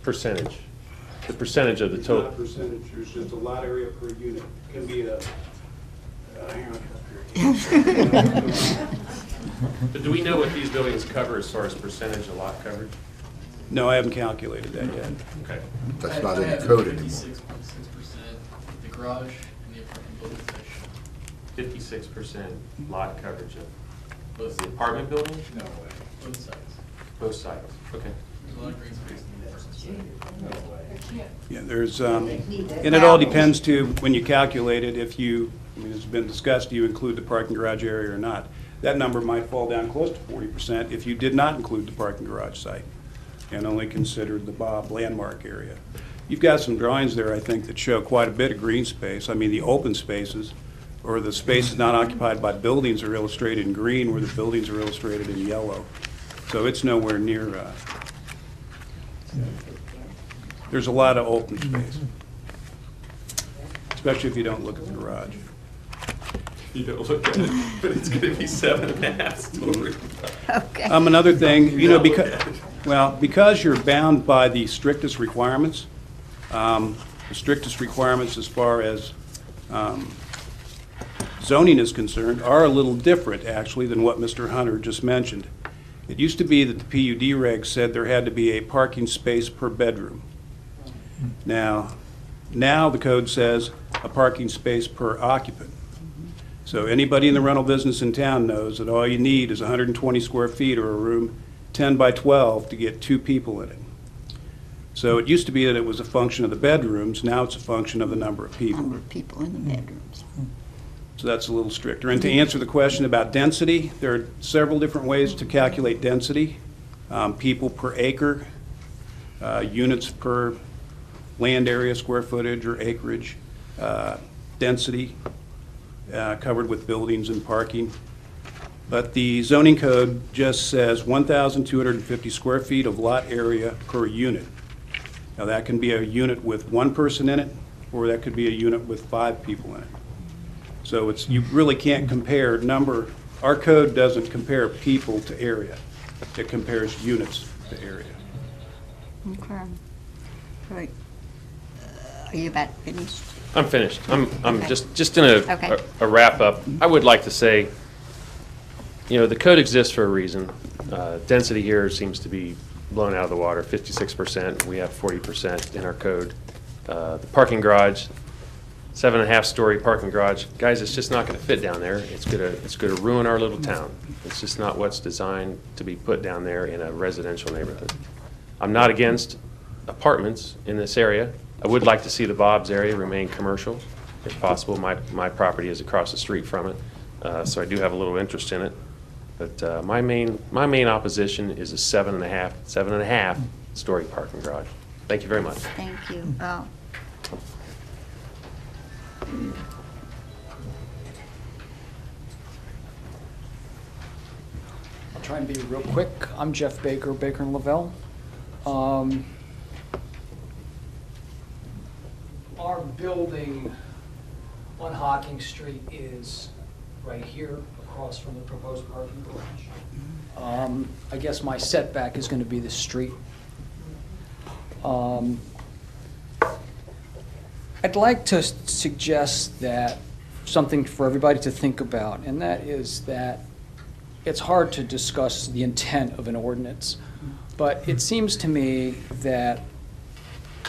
Percentage? The percentage of the It's not a total? percentage, there's just a lot area per unit. Can be a, hang on. But do we know what these buildings cover as far as percentage of lot coverage? No, I haven't calculated that yet. Okay. That's not in the code anymore. 56.6%, the garage and the apartment building section, 56% lot coverage of both the apartment building? No way. Both sides. Both sides, okay. There's a lot of green space in the apartment side. Yeah, there's, and it all depends too, when you calculate it, if you, I mean, it's been discussed, do you include the parking garage area or not? That number might fall down close to 40% if you did not include the parking garage site and only considered the Bob landmark area. You've got some drawings there, I think, that show quite a bit of green space. I mean, the open spaces, or the spaces not occupied by buildings, are illustrated in green, where the buildings are illustrated in yellow. So it's nowhere near, there's a lot of open space, especially if you don't look at the garage. You don't look at it, but it's going to be 7.5 stories. Okay. Another thing, you know, because you're bound by the strictest requirements, as far as zoning is concerned are a little different, actually, than what Mr. Hunter just mentioned. It used to be that the PUD regs said there had to be a parking space per bedroom. Now the code says a parking space per occupant. So anybody in the rental business in town knows that all you need is 120 square feet or a room 10 by 12 to get 2 people in it. So it used to be that it was a function of the bedrooms, now it's a function of the number of people. Number of people in the bedrooms. So that's a little stricter. And to answer the question about density, there are several different ways to calculate density. People per acre units per land area, square footage or acreage, density, covered with buildings and parking. But the zoning code just says 1,250 square feet of lot area per unit. Now, that can be a unit with one person in it, or that could be a unit with 5 people in it. So it's, you really can't compare number. Our code doesn't compare people to area. It compares units to area. Okay. Right. Are you about finished? I'm finished. I'm Okay. just in Okay. a wrap up. I would like to say, you know, the code exists for a reason. Density here seems to be blown out of the water, 56%. We have 40% in our code. The parking garage, 7.5-story parking garage. Guys, it's just not going to fit down there. It's gonna ruin our little town. It's just not what's designed to be put down there in a residential neighborhood. I'm not against apartments in this area. I would like to see the Bob's area remain commercial, if possible. My property is across the street from it, so I do have a little interest in it. But my main opposition is a 7.5-story parking garage. Thank you very much. Thank you. I'll try and be real quick. I'm Jeff Baker, Baker and Lavelle. Our building on Hocking Street is right here, across from the proposed parking garage. I guess my setback is going to be the street. I'd like to suggest that something for everybody to think about, and that is that it's hard to discuss the intent of an ordinance, but it seems to me that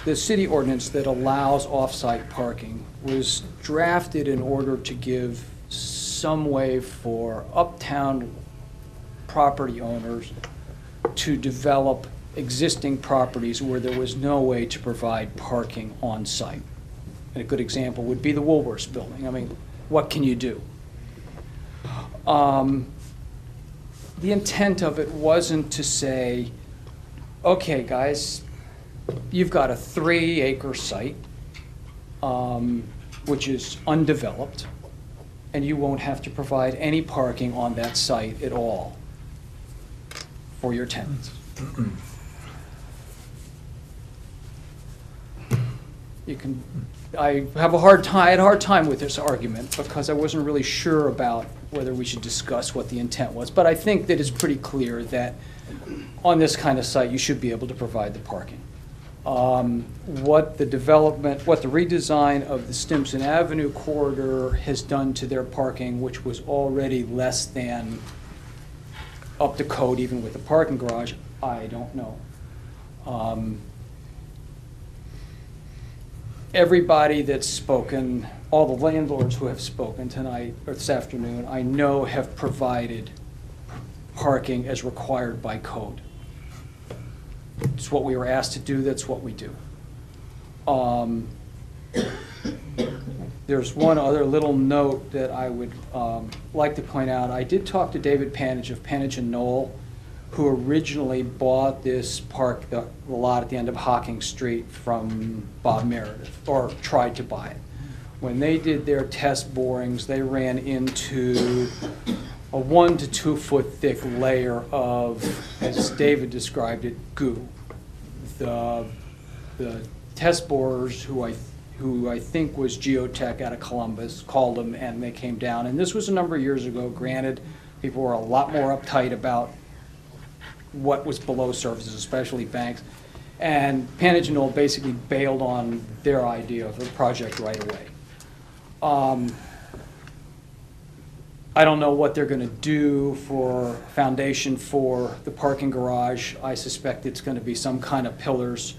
the city ordinance that allows off-site parking was drafted in order to give some way for uptown property owners to develop existing properties where there was no way to provide parking on site. And a good example would be the Woolworths building. I mean, what can you do? The intent of it wasn't to say, okay, guys, you've got a 3-acre site, which is undeveloped, and you won't have to provide any parking on that site at all for your tenants. I had a hard time with this argument because I wasn't really sure about whether we should discuss what the intent was. But I think that it's pretty clear that on this kind of site, you should be able to provide the parking. What the redesign of the Stimson Avenue corridor has done to their parking, which was already less than up to code even with the parking garage, I don't know. Everybody that's spoken, all the landlords who have spoken tonight or this afternoon, I know have provided parking as required by code. It's what we were asked to do, that's what we do. There's one other little note that I would like to point out. I did talk to David Panage of Panage and Knoll, who originally bought this park, the lot at the end of Hocking Street from Bob Meredith, or tried to buy it. When they did their test borings, they ran into a 1 to 2 foot thick layer of, as David described it, goo. The test borers, who I think was Geotech out of Columbus, called them and they came down. And this was a number of years ago. Granted, people were a lot more uptight about what was below surfaces, especially banks. And Panage and Knoll basically bailed on their idea of the project right away. I don't know what they're going to do for foundation for the parking garage. I suspect it's going to be some kind of pillars,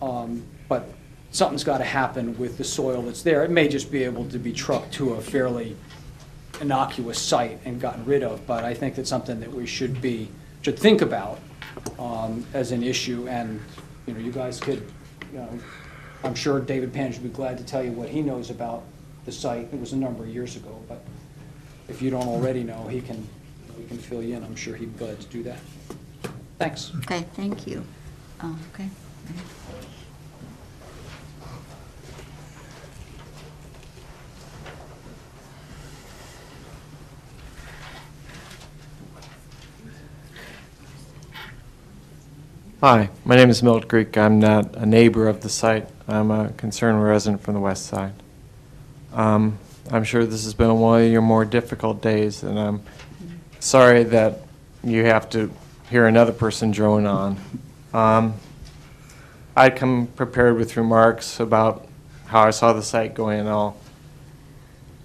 but something's got to happen with the soil that's there. It may just be able to be trucked to a fairly innocuous site and gotten rid of, but I think that's something that we should think about as an issue. And you guys could, I'm sure David Panage would be glad to tell you what he knows about the site. It was a number of years ago, but if you don't already know, we can fill you in. I'm sure he'd be glad to do that. Thanks. Okay, thank you. Okay. Hi, my name is Milt Greek. I'm not a neighbor of the site. I'm a concerned resident from the west side. I'm sure this has been one of your more difficult days, and I'm sorry that you have to hear another person drone on. I come prepared with remarks about how I saw the site going and all.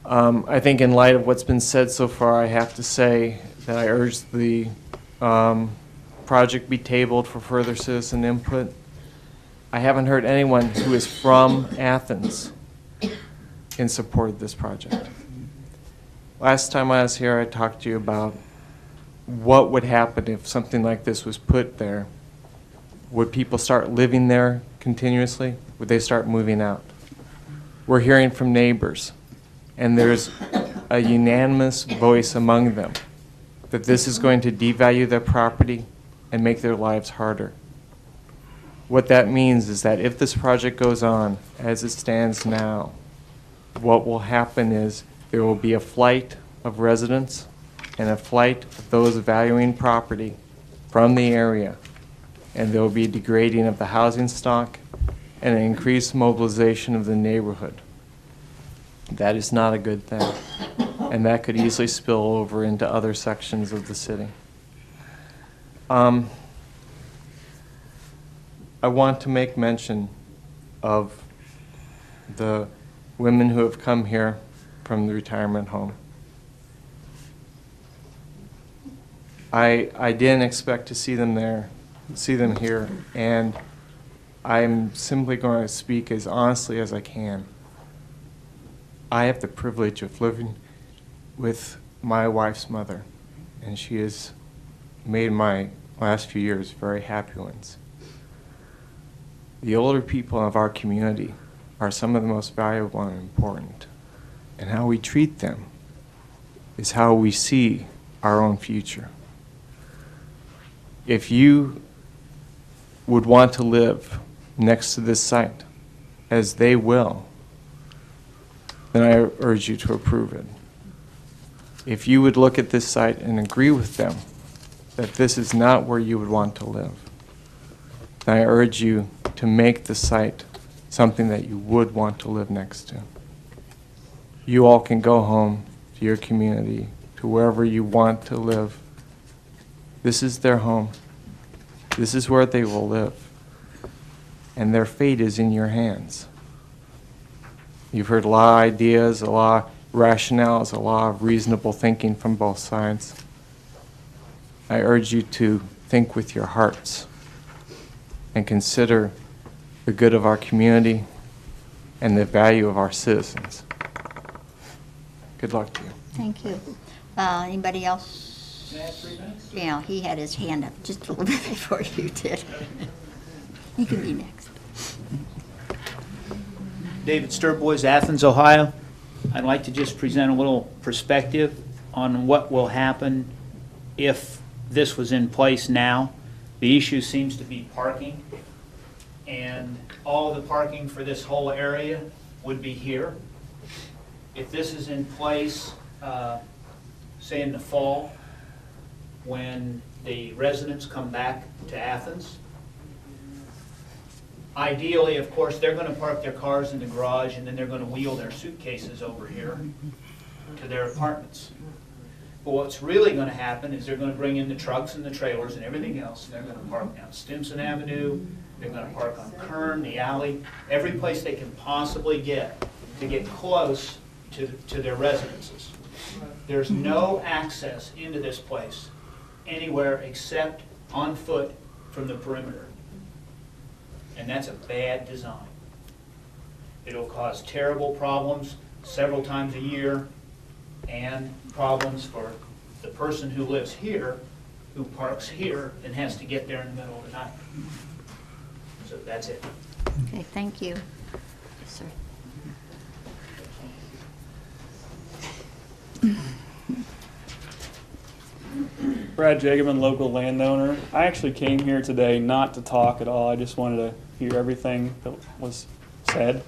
I think in light of what's been said so far, I have to say that I urge the project be tabled for further citizen input. I haven't heard anyone who is from Athens in support of this project. Last time I was here, I talked to you about what would happen if something like this was put there. Would people start living there continuously? Would they start moving out? We're hearing from neighbors, and there's a unanimous voice among them that this is going to devalue their property and make their lives harder. What that means is that if this project goes on as it stands now, what will happen is there will be a flight of residents and a flight of those valuing property from the area, and there will be a degrading of the housing stock and an increased mobilization of the neighborhood. That is not a good thing, and that could easily spill over into other sections of the city. I want to make mention of the women who have come here from the retirement home. I didn't expect to see them here, and I'm simply going to speak as honestly as I can. I have the privilege of living with my wife's mother, and she has made my last few years very happy ones. The older people of our community are some of the most valuable and important, and how we treat them is how we see our own future. If you would want to live next to this site, as they will, then I urge you to approve it. If you would look at this site and agree with them that this is not where you would want to live, then I urge you to make the site something that you would want to live next to. You all can go home to your community, to wherever you want to live. This is their home. This is where they will live. And their fate is in your hands. You've heard a lot of ideas, a lot of rationales, a lot of reasonable thinking from both sides. I urge you to think with your hearts and consider the good of our community and the value of our citizens. Good luck to you. Thank you. Anybody else? Can I have 3 minutes? Yeah, he had his hand up just a little bit before you did. You can be next. David Sturbois, Athens, Ohio. I'd like to just present a little perspective on what will happen if this was in place now. The issue seems to be parking, and all the parking for this whole area would be here. If this is in place, say in the fall, when the residents come back to Athens, ideally, of course, they're going to park their cars in the garage, and then they're going to wheel their suitcases over here to their apartments. But what's really going to happen is they're going to bring in the trucks and the trailers and everything else, and they're going to park down Stimson Avenue, they're going to park on Kern, the alley, every place they can possibly get to get close to their residences. There's no access into this place anywhere except on foot from the perimeter. And that's a bad design. It'll cause terrible problems several times a year, and problems for the person who lives here, who parks here and has to get there in the middle of the night. So that's it. Okay, thank you. Yes, sir. Brad Jagerman, local landowner. I actually came here today not to talk at all. I just wanted to hear everything that was said,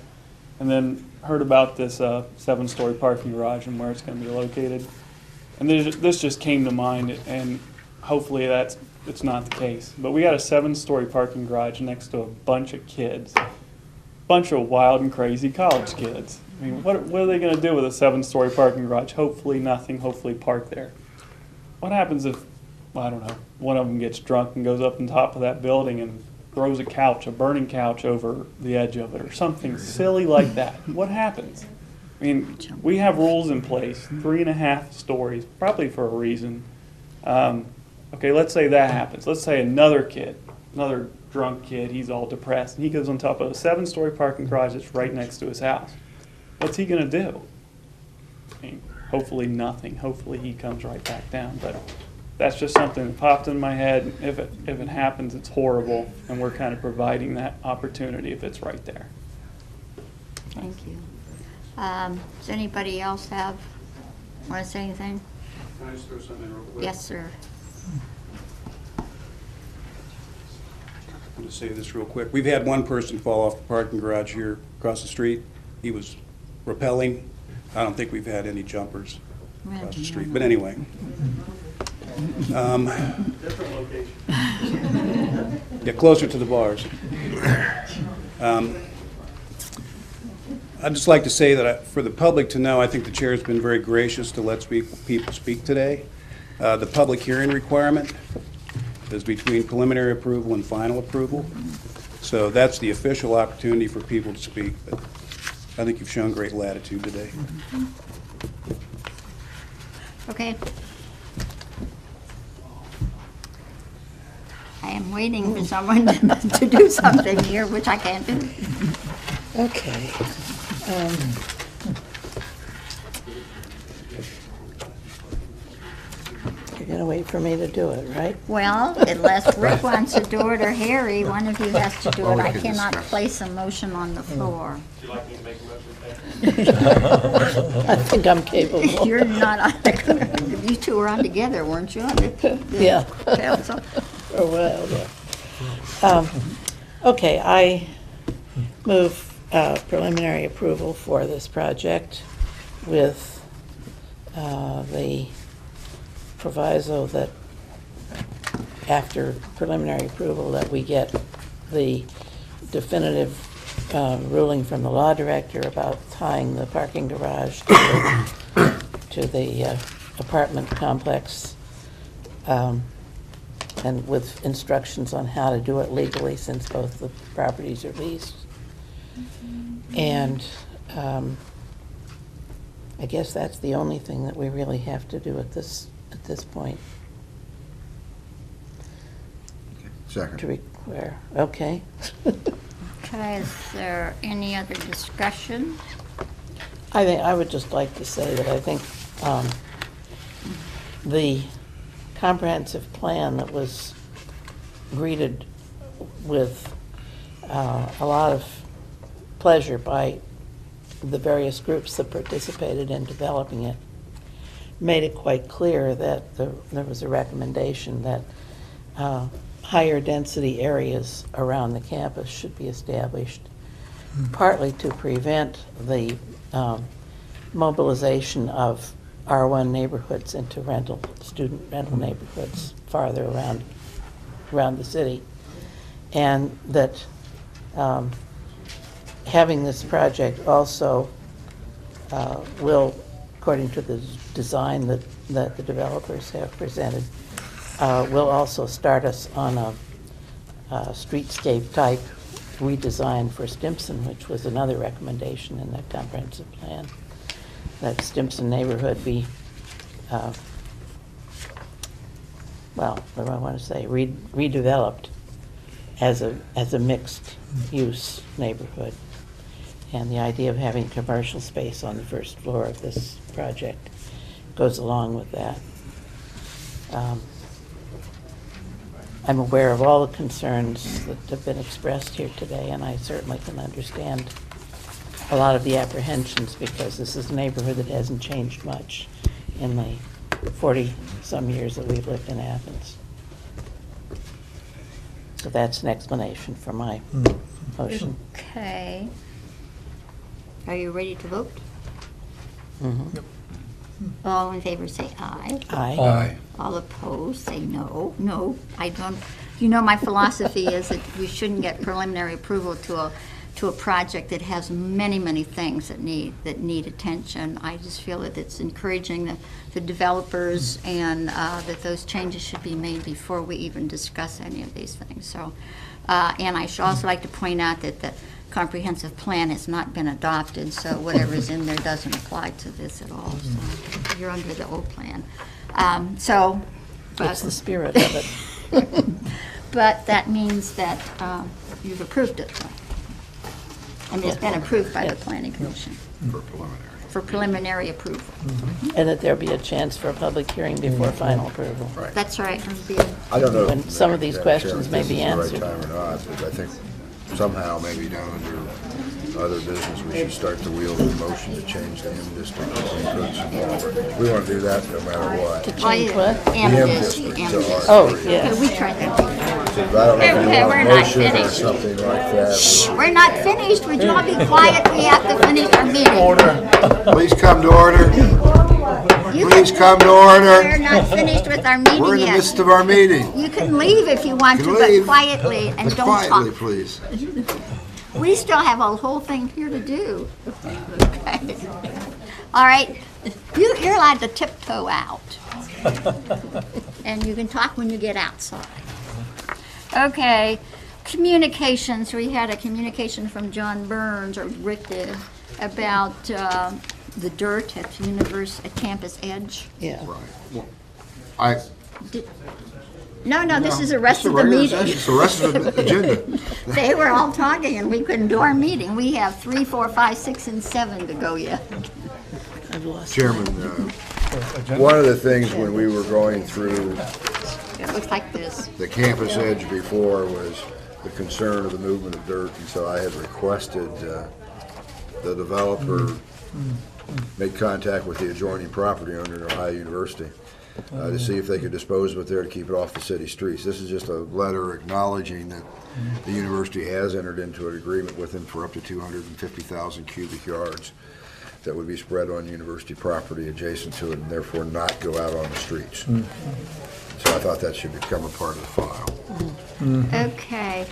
and then heard about this 7-story parking garage and where it's going to be located. And this just came to mind, and hopefully it's not the case. But we got a 7-story parking garage next to a bunch of kids, bunch of wild and crazy college kids. I mean, what are they going to do with a 7-story parking garage? Hopefully nothing, hopefully park there. What happens if, well, I don't know, one of them gets drunk and goes up on top of that building and throws a couch, a burning couch over the edge of it or something silly like that? What happens? I mean, we have rules in place, 3.5 stories, probably for a reason. Okay, let's say that happens. Let's say another kid, another drunk kid, he's all depressed, and he goes on top of a 7-story parking garage that's right next to his house. What's he going to do? I mean, hopefully nothing. Hopefully he comes right back down. But that's just something that popped in my head. If it happens, it's horrible, and we're kind of providing that opportunity if it's right there. Thank you. Does anybody else want to say anything? Can I just throw something in real quick? Yes, sir. I'm going to say this real quick. We've had one person fall off the parking garage here across the street. He was rappelling. I don't think we've had any jumpers across the street. But anyway. Different location. Get closer to the bars. I'd just like to say that for the public to know, I think the chair's been very gracious to let people speak today. The public hearing requirement is between preliminary approval and final approval. So that's the official opportunity for people to speak. But I think you've shown great latitude today. Okay. I am waiting for someone to do something here, which I can't do. Okay. You're going to wait for me to do it, right? Well, unless Rick wants to do it or Harry, one of you has to do it. I cannot place a motion on the floor. Would you like me to make a motion? I think I'm capable. You're not on the, you two were on together, weren't you? Yeah. Council? For a while, yeah. Okay, I move preliminary approval for this project with the proviso that after preliminary approval that we get the definitive ruling from the law director about tying the parking garage to the apartment complex, and with instructions on how to do it legally since both the properties are leased. And I guess that's the only thing that we really have to do at this point. Second. To require, okay. Okay, is there any other discussion? I think, I would just like to say that I think the comprehensive plan that was greeted with a lot of pleasure by the various groups that participated in developing it made it quite clear that there was a recommendation that higher density areas around the campus should be established, partly to prevent the mobilization of R1 neighborhoods into student rental neighborhoods farther around the city, and that having this project also will, according to the design that the developers have presented, will also start us on a streetscape type redesign for Stimson, which was another recommendation in that comprehensive plan, that Stimson neighborhood be, well, what do I want to say, redeveloped as a mixed-use neighborhood. And the idea of having commercial space on the first floor of this project goes along with that. I'm aware of all the concerns that have been expressed here today, and I certainly can understand a lot of the apprehensions because this is a neighborhood that hasn't changed much in the 40-some years that we've lived in Athens. So that's an explanation for my motion. Okay. Are you ready to vote? Mhm. All in favor say aye. Aye. Aye. All opposed say no. No, I don't. You know, my philosophy is that we shouldn't get preliminary approval to a project that has many, many things that need attention. I just feel that it's encouraging the developers and that those changes should be made before we even discuss any of these things. So, and I should also like to point out that the comprehensive plan has not been adopted, so whatever's in there doesn't apply to this at all. So you're under the old plan. It's the spirit of it. But that means that you've approved it. I mean, it's been approved by the Planning Commission for preliminary approval. And that there'll be a chance for a public hearing before final approval. Right. That's right. I don't know. When some of these Madam questions Chairman, may if be this is answered. the right time or not, but I think somehow, maybe down under other business, we should start to wield the motion to change the M district between Crooks and Walworth. We want to do that no matter what. To change what? M The district. to R3. Oh, yes. We tried that before. So I don't know if Okay, you we're want a not motion or finished. something like that. We're not finished. Would you all be quiet? We have to finish our meeting. Please come to order. You Please can- come to We're order. not finished with our meeting We're in the yet. midst of our meeting. You can leave if you want You to, can but leave. quietly and But don't quietly, talk. please. We still have a whole thing here to do. Okay. All right, you're allowed to tiptoe out. And you can talk when you get outside. Okay, communications, we had a communication from John Burns, or Rick did, about the dirt at at Campus Edge. Yeah. I, No, this is the rest It's of the the regular meeting. session. It's the rest of the agenda. They were all talking and we couldn't do our meeting. We have 3, 4, 5, 6, and 7 to go yet. I've lost. Chairman, one of the things when we were going through It looks like this. the campus edge before was the concern of the movement of dirt, and so I had requested the developer make contact with the adjoining property owner at Ohio University to see if they could dispose of it there to keep it off the city streets. This is just a letter acknowledging that the university has entered into an agreement with them for up to 250,000 cubic yards that would be spread on university property adjacent to it and therefore not go out on the streets. So I thought that should become a part of the file. Okay.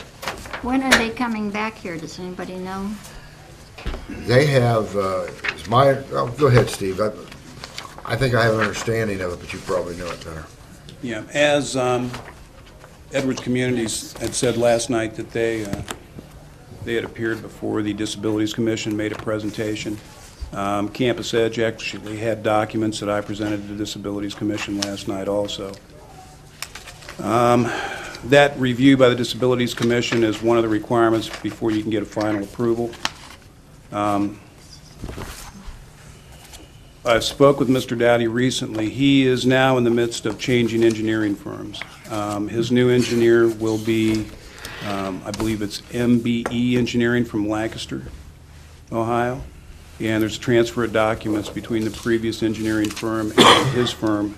When are they coming back here? Does anybody know? They have, go ahead, Steve. I think I have an understanding of it, but you probably know it better. Yeah, as Edwards Communities had said last night that they had appeared before the Disabilities Commission, made a presentation. Campus Edge actually had documents that I presented to the Disabilities Commission last night also. That review by the Disabilities Commission is one of the requirements before you can get a final approval. I spoke with Mr. Dowdy recently. He is now in the midst of changing engineering firms. His new engineer will be, I believe it's MBE Engineering from Lancaster, Ohio. And there's a transfer of documents between the previous engineering firm and his firm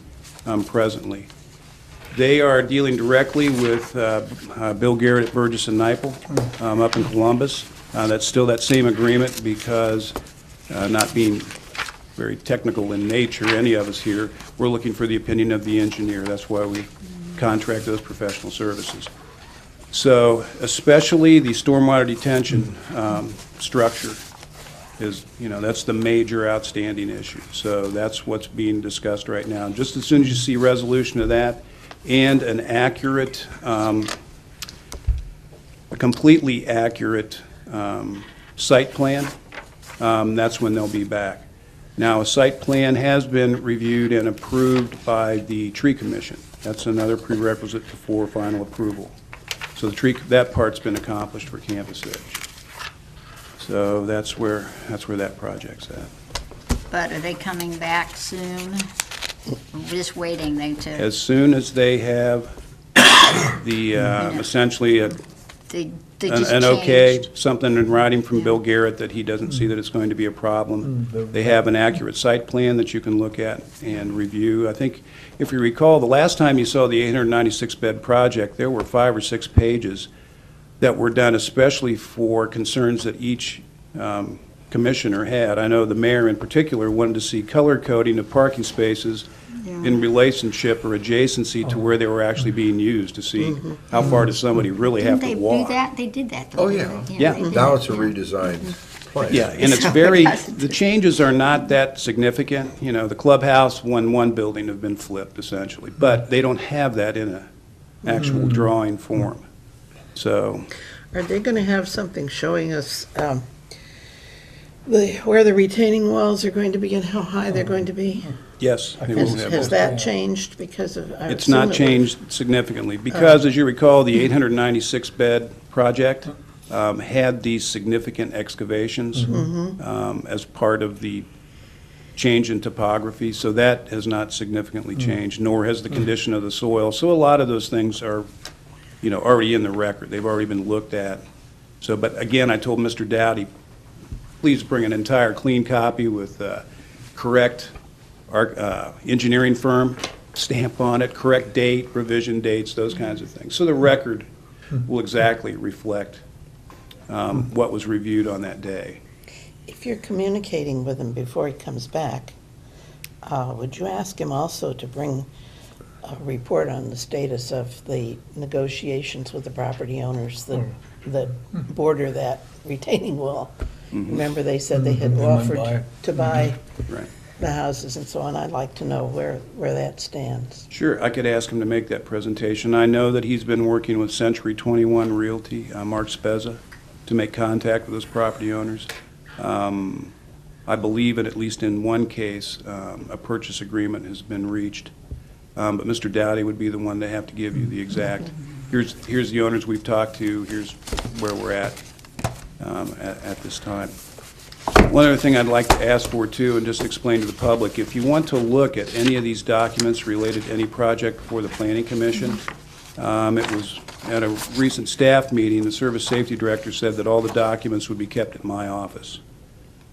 presently. They are dealing directly with Bill Garrett at Burgess and Nyepel up in Columbus. That's still that same agreement because not being very technical in nature, any of us here, we're looking for the opinion of the engineer. That's why we contract those professional services. So especially the stormwater detention structure is, that's the major outstanding issue. So that's what's being discussed right now. And just as soon as you see resolution of that and an accurate, a completely accurate site plan, that's when they'll be back. Now, a site plan has been reviewed and approved by the Tree Commission. That's another prerequisite before final approval. So that part's been accomplished for Campus Edge. So that's where that project's at. But are they coming back soon? We're just waiting to. As soon as they have the, essentially, The They just an okay, changed. something in writing from Bill Garrett that he doesn't see that it's going to be a problem. They have an accurate site plan that you can look at and review. I think, if you recall, the last time you saw the 896-bed project, there were 5 or 6 pages that were done especially for concerns that each commissioner had. I know the mayor in particular wanted to see color coding of parking spaces in relationship or adjacency to where they were actually being used, to see how far does somebody really have Didn't to they do walk. that? They did that. Oh, though, yeah. didn't they? Yeah. they did Now that, it's a yeah. redesigned place. Yeah, and it's So very, it doesn't- the changes are not that significant. You know, the clubhouse, one building have been flipped essentially, but they don't have that in a actual drawing form. So, Are they going to have something showing us where the retaining walls are going to be and how high they're going to be? yes, they will have Has that. that changed because of? I It's assume not it would. changed significantly, because as you recall, the 896-bed project had these significant excavations as part of the change in topography, so that has not significantly changed, nor has the condition of the soil. So a lot of those things are, already in the record. They've already been looked at. So, but again, I told Mr. Dowdy, please bring an entire clean copy with correct engineering firm stamp on it, correct date, revision dates, those kinds of things. So the record will exactly reflect what was reviewed on that day. If you're communicating with him before he comes back, would you ask him also to bring a report on the status of the negotiations with the property owners that border that retaining wall? Remember, they said they had They might offered buy. to buy Right. the houses and so on. I'd like to know where that stands. Sure, I could ask him to make that presentation. I know that he's been working with Century 21 Realty, Mark Spezza, to make contact with those property owners. I believe that at least in one case, a purchase agreement has been reached. But Mr. Dowdy would be the one to have to give you the exact, here's the owners we've talked to, here's where we're at this time. One other thing I'd like to ask for too, and just explain to the public, if you want to look at any of these documents related to any project before the Planning Commission, it was at a recent staff meeting, the Service Safety Director said that all the documents would be kept at my office.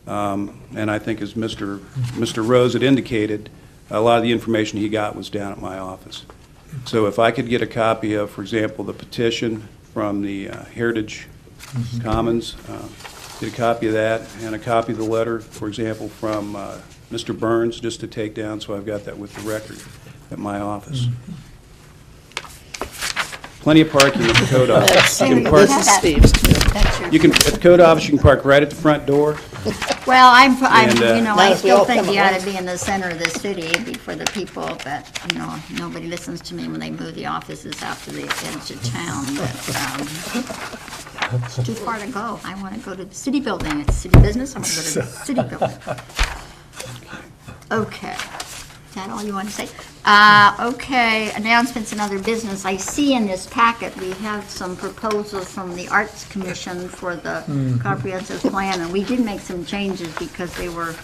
And I think as Mr. Rose had indicated, a lot of the information he got was down at my office. So if I could get a copy of, for example, the petition from the Heritage Commons, get a copy of that, and a copy of the letter, for example, from Mr. Burns, just to take down, so I've got that with the record at my office. Plenty of parking at the code office. You can This park, is Steve's too. That's your- you can, at the code office, you can park right at the front door. Well, I Not if we all still think come you at ought once. to be in the center of the city for the people, but, nobody listens to me when they move the offices out to the edge of town, but, it's too far to go. I want to go to the city building. It's city business. I want to go to the city building. Okay. Is that all you want to say? Okay, announcements and other business. I see in this packet, we have some proposals from the Arts Commission for the comprehensive plan, and we did make some changes because they were,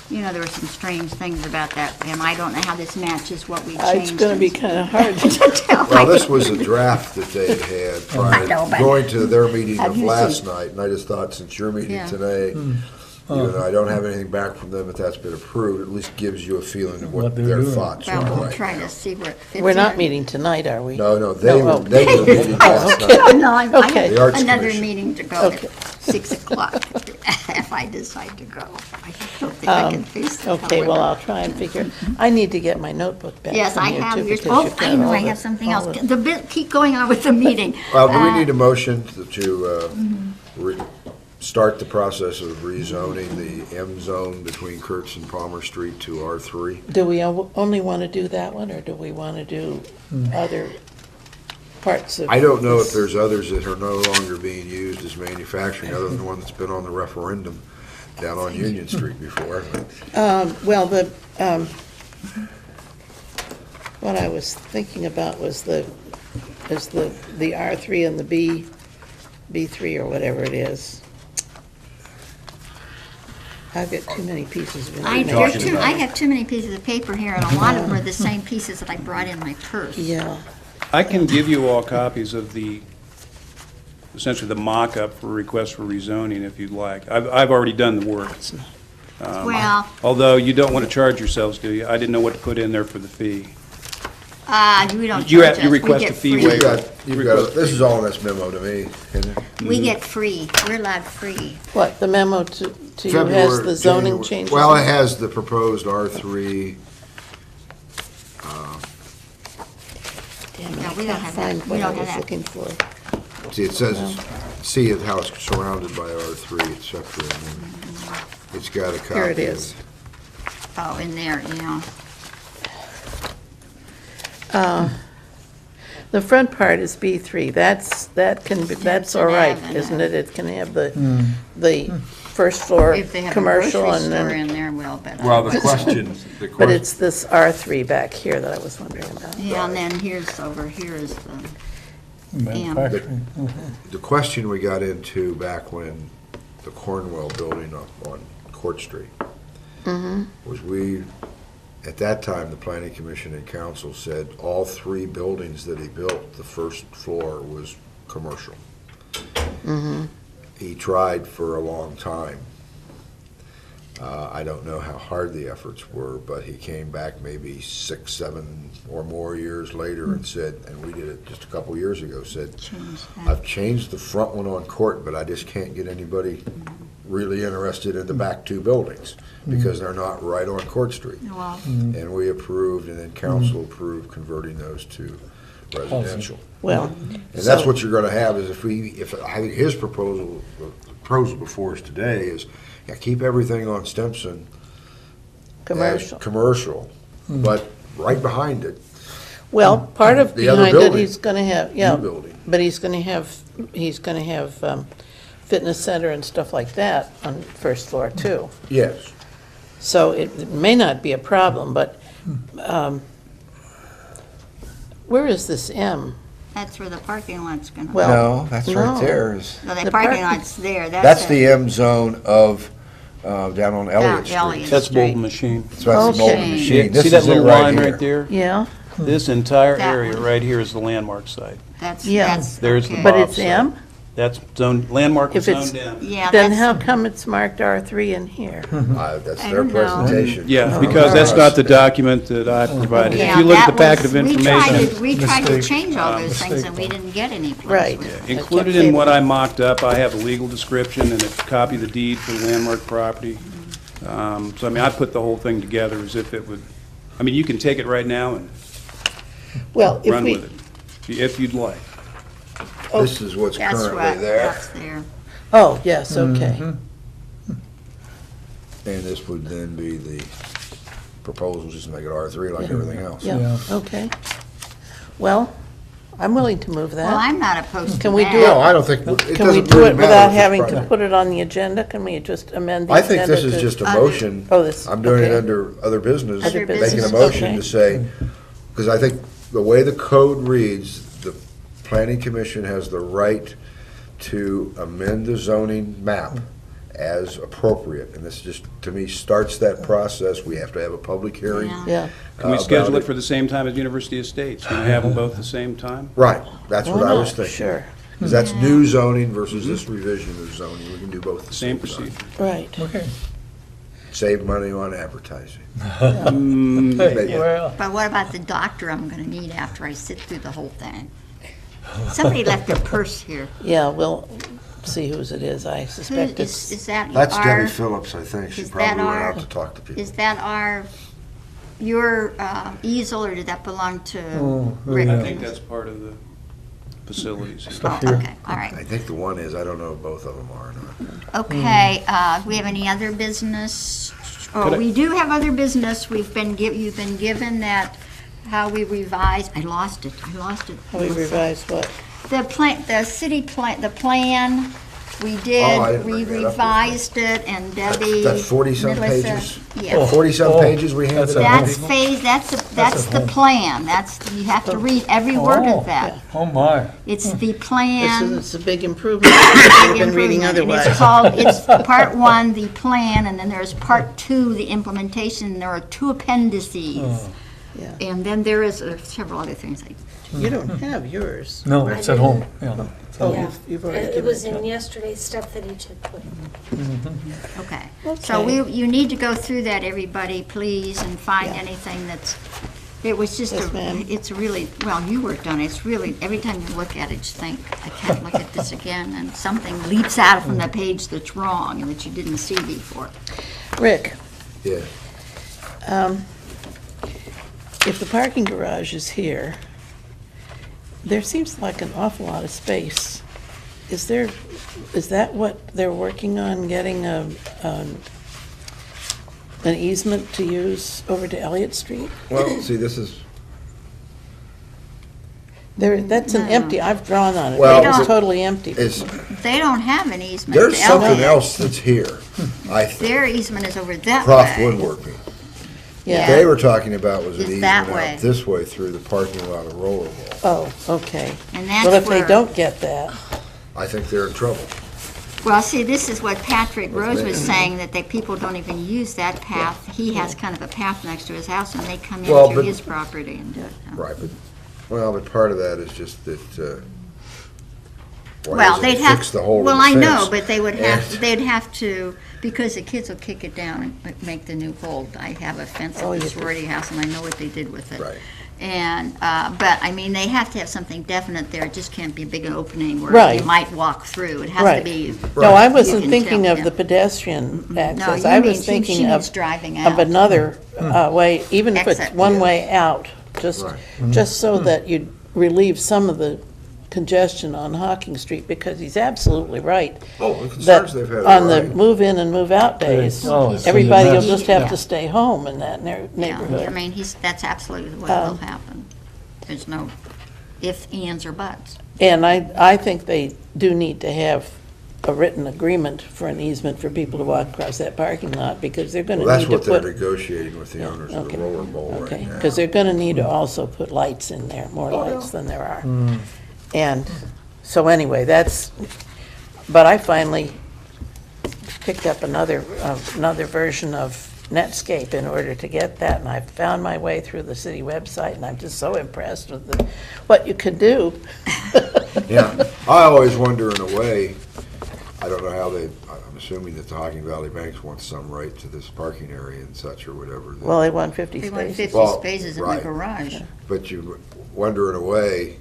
there were some strange things about that, and I don't know how this matches what we changed. It's going to be kind of hard to tell. Well, this was a draft that they had prior know, but- to going to their meeting Have of you last seen- night, and I just thought, since your meeting Yeah. today, even though I don't have anything back from them, if that's been approved, at least gives you a feeling of what What they're their doing. thoughts are Well, we'll right try now. to see where it fits. We're not in. meeting tonight, are we? No, they No, were meeting last night. Oh, no, I Okay. The Arts have another Commission. meeting to go Okay. at 6 o'clock if I decide to go. I don't think I can face the Okay, well, however. I'll try and figure, I need to get my notebook back Yes, from I you, have too, yours. because Oh, you've I got know, all I the- have something all else. the- Keep going on with the meeting. Well, do we need a motion to start the process of rezoning the M zone between Kurtz and Palmer Street to R3? Do we only want to do that one, or do we want to do other parts of? I don't know if this? there's others that are no longer being used as manufacturing, other than the one that's been on the referendum down on Union Street before. Well, what I was thinking about was the R3 and the B3 or whatever it is. I've got too many pieces of I information. have too many pieces of paper here, and a lot of them are the same pieces that I brought in my purse. Yeah, I can give you all copies of the essentially the mock-up for a request for rezoning, if you'd like. I've already done the work. Well, Although you don't want to charge yourselves, do you? I didn't know what to put in there for the fee. we don't You charge us. you We request get a fee free. waiver. This is all in this memo to me, isn't it? We get free. We're allowed free. What, the memo to you has February, the zoning January- changes? Well, in it has the proposed R3. Damn it, No, I we don't can't have that. find We what I don't have was that. looking for. See, it says, see how it's surrounded by R3, et cetera. and then It's got a copy. Here it of- is. Oh, in there, yeah. The front part is B3, that's all right, Avenue. isn't it? It can have the first floor If they have a commercial grocery and store then, in there, well, but. Well, the question, but it's this R3 back here that I was wondering about. Yeah, and then over here is the, Manufacturing. the question we got into back when the Cornwell building up on Court Street was at that time, the Planning Commission and Council said all 3 buildings that he built, the first floor was commercial. He tried for a long time. I don't know how hard the efforts were, but he came back maybe 6, 7 or more years later and said, and we did it just a couple years ago, said, change that. I've changed the front one on Court, but I just can't get anybody really interested in the back 2 buildings because they're not right on Court Street. Well, And we approved, and then council approved converting those to residential. Well, And that's what you're gonna have, is I think his proposal, the proposal before us today is, yeah, keep everything on Stimson as commercial. commercial, but right behind it, Well, part of The other behind it, building. he's gonna have, new yeah, building. but he's gonna have fitness center and stuff like that on first floor too. Yes. So it may not be a problem, but where is this M? that's where the parking lot's gonna be. Well, No, that's no. right there. No, the the parking parking- lot's there. That's the M zone of, down on Elliott Street. Elliott. That's Street. Bolton Machine. So that's the Bolton Okay. machine. This See that is it little line here. right there? Yeah, This entire That area one. right here is the landmark site. That's, Yeah. that's. There's the okay. but Bob it's site. M? That's zone, landmark was If it's- zoned in. Yeah, Then that's, how come it's marked R3 in here? That's I their don't know. presentation. Yeah, because that's not the document that I provided. If yeah, you look at the that packet of was- we tried information, to- We tried to Mistake. change all those things Mistake. and we didn't get any place Right. with it. included in what I mocked up, I have a legal description and a copy of the deed for the landmark property. So, I mean, I put the whole thing together as if it would, I mean, you can take it right now and Well, if run we, with it, if you'd like. This is what's That's currently what, there, that's there. oh, yes, okay. and this would then be the proposal, just to make it R3 like everything else. Yeah, okay. Well, I'm willing to move Well, that. I'm not opposed to that. Can we do No, I don't think, it doesn't Can we do really it matter without if it's having to private. put it on the agenda? Can we just amend the I agenda? think this is to- just a Other- motion. Oh, this- I'm doing it okay. under other business, Other making a business, motion okay. to say, because I think the way the code reads, the planning commission has the right to amend the zoning map as appropriate, and this just, to me, starts that process. We have to have a public hearing. Yeah. Yeah, Can we about schedule it for the same time as University Estates? Can we have them both the same time? Right, that's what why I was not? thinking. Sure, Because that's new zoning versus this revision of zoning. We can do both at the Same same time. procedure. right. Okay. Save money on advertising. Hey, well, But what about the doctor I'm gonna need after I sit through the whole thing? Somebody left their purse here. Yeah, we'll see whose it is. I Who, suspect is it's, that That's our, Debbie Phillips, I think. She is that probably went our- out to talk to people. is that your easel, or did that belong to Rick? yeah. I think that's part of the facilities. Oh, here. okay, all right. I think the one is, I don't know if both of them are or not. Okay, we have any other business? Could Oh, I- we do have other business. You've been given that, how we revised, I lost it. we revised what? The plan, the city plan, the plan, we Oh, I did, didn't we bring that up with me. revised it, and Debbie. That's 40-some Melissa- pages? Yeah. 40-some Oh, pages we handed that's a out? That's phase, that's the plan. You have to read every word Oh, of that. Oh, my. It's the This plan. is, it's a big improvement. I've been reading improvement, and otherwise. it's called, it's part one, the plan, and then there's part two, the implementation, and there are two appendices. Yeah. And then there is several other things. You don't have yours. No, it's at home, yeah. Oh, Yeah. you've already It given was it to in him. yesterday's stuff that he took with him. Okay. So you need to go through that, everybody, please, and find anything that's, it was just, Yes, ma'am. it's really, well, you worked on it, it's really, every time you look at it, you think, I can't look at this again, and something leaps out from the page that's wrong and that you didn't see before. Rick, Yeah. if the parking garage is here, there seems like an awful lot of space. Is that what they're working on, getting an easement to use over to Elliott Street? Well, see, this is, That's an empty, I've drawn on it. Well, It's They don't- totally empty. it's, They don't have an easement. there's to something Elliott. else that's here. I think Their easement is over that Croft way. Woodworking. Yeah. They were talking about was an Is easement that way. out this way through the parking lot of Rollerball. Oh, okay. And that's Well, if they where- don't get that, I think they're in trouble. Well, see, this is what Patrick Rose was saying, that people don't even use that path. He has kind of a path next to his house, and they come in Well, through but- his property and do it. so. Right, but part of that is just that, why Well, doesn't they'd it have, fix the hole in the well, I know, fence? but they would have, And- they'd have to, because the kids will kick it down and make the new hole. I have a fence at Oh, the you- sorority house, and I know what they did with it. Right. And, but, I mean, they have to have something definite there. It just can't be a big opening where Right. you might walk through. It has to Right. be. No, I you wasn't can thinking tell, of yeah. the pedestrian access. you I mean was she thinking means of, driving of out. another way, even if it's Exit. one way out, just, Right. just so that you'd relieve some of the congestion on Hawking Street, because he's absolutely right. Oh, the That concerns they've had. on are the right. move-in and move-out days, Oh, it's everybody a will mess. just have Yeah. to stay home in that Yeah, I neighborhood. mean, that's absolutely what will happen. There's no ifs, ands, or buts. And I think they do need to have a written agreement for an easement for people to walk across that parking lot, because they're gonna Well, need that's to what they're put. negotiating with the owners of the Okay. Rollerball Okay, right now. because they're gonna need to also put lights in there, more lights than there are. And, so anyway, but I finally picked up another version of Netscape in order to get that, and I found my way through the city website, and I'm just so impressed with what you can do. Yeah, I always wonder in a way, I don't know how I'm assuming that the Hocking Valley Banks wants some right to this parking area and such or whatever. that- Well, they want 50 They want spaces. 50 Well, spaces in the right. garage. But you wonder in a way,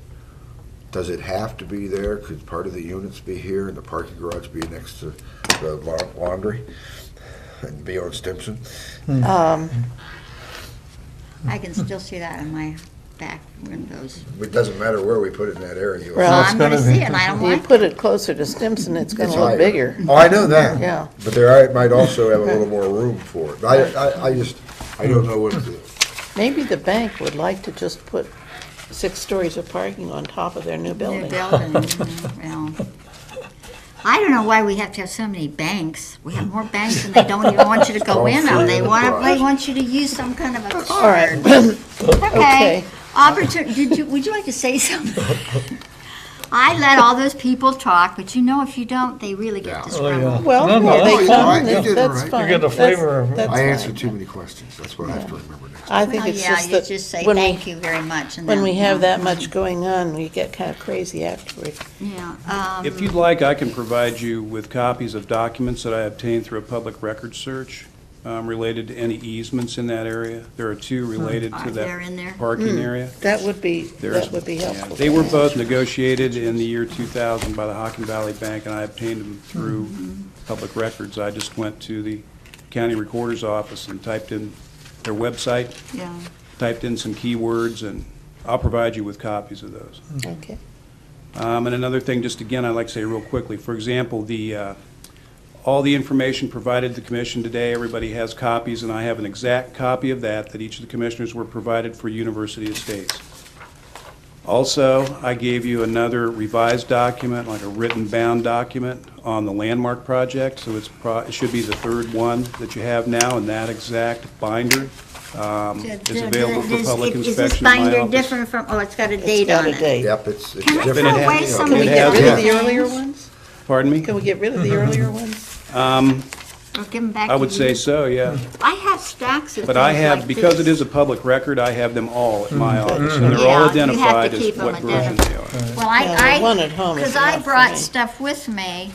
does it have to be there? Could part of the units be here and the parking garage be next to the laundry and be on Stimson? I can still see that in my back windows. It doesn't matter where we put it in that area. Well, Well, it's I'm gonna gonna see be- it, and I don't You like put it. it closer to Stimson, it's gonna It's look higher. bigger. Oh, I know that. Yeah. But there might also have a little more room for it. I don't know what to do. Maybe the bank would like to just put 6 stories of parking on top of their new New building. building, well. I don't know why we have to have so many banks. We have more banks and they don't even want you to go in them. They want you to use some kind of a All right. card. Okay. Okay. Would you like to say something? I let all those people talk, but you know, if you don't, they really get Oh, yeah. disgruntled. Well, No, no, no, they that's come, fine. You did it that's right. fine. You get a flavor of it. That's I fine. answered too many questions. That's what I have to remember next time. I think Well, it's yeah, just you that just say when thank we, you very much. And when then, we have you know, that much going on, we get kind of crazy afterward. Yeah. If you'd like, I can provide you with copies of documents that I obtained through a public record search related to any easements in that area. There are 2 related to They're in there? that parking area. That would be There's- helpful. yeah, They were both negotiated in the year 2000 by the Hocking Valley Bank, and I obtained them through public records. I just went to the county recorder's office and typed in their website, Yeah. typed in some keywords, and I'll provide you with copies of those. Okay. And another thing, just again, I'd like to say real quickly, for example, all the information provided to the commission today, everybody has copies, and I have an exact copy of that each of the commissioners were provided for University Estates. Also, I gave you another revised document, like a written bound document on the landmark project, so it should be the 3rd one that you have now, and that exact binder is available for public Is this inspection in my binder office. different from, oh, it's got a It's date got on a it. date. Yep, it's Can I different. throw away some of Can we the get rid of the different earlier things? ones? Pardon me? Can we get rid of the earlier ones? Or give them back to I you? would say so, yeah. I have got stacks of But I things have, like because it this. is a public record, I have them all at my office, and Yeah, they're all you have to identified keep as them what version they are. Well, Yeah, the one at home is because I enough for brought me. stuff with me,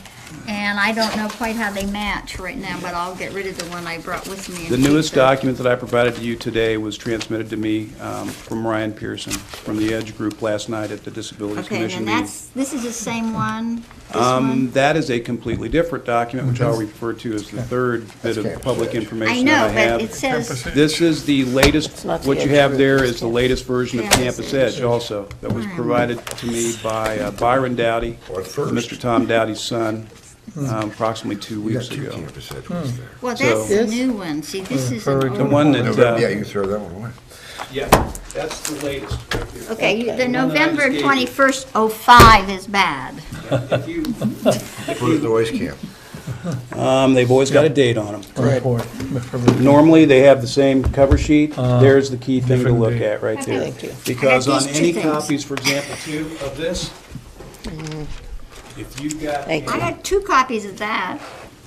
and I don't know quite how they match right now, but I'll get rid of the one I brought with me. and The keep newest document that I provided to you today was transmitted to me from Ryan Pearson, from the EDGE Group last night at the Disabilities Okay, Commission then meeting. this is the same one, this one? That is a completely different document, which I'll refer to as the third bit of public I information that I know, but have. it says, This is the latest, not the what you Edge have Group, there it's is the latest version of Yeah, Campus it's Edge also, that was provided to me by Byron Dowdy, Mr. Tom Dowdy's son, approximately 2 We got weeks 2 ago. Campus Edge ones there. well, that's the So- new one, see, this is very an good. The old one one. that, Yeah, you can throw that one away. yeah, that's the latest. right there. Okay, Okay. the one that I just November gave you. 21st, '05 is bad. If you, For the noise camp. they've always got a date on them. Report. Normally, they have the same cover sheet. There's the key thing to different look date. at right there. Thank you. Because I got on these any two things. copies, for example, too, of this, if you've got, Thank I got 2 copies of that.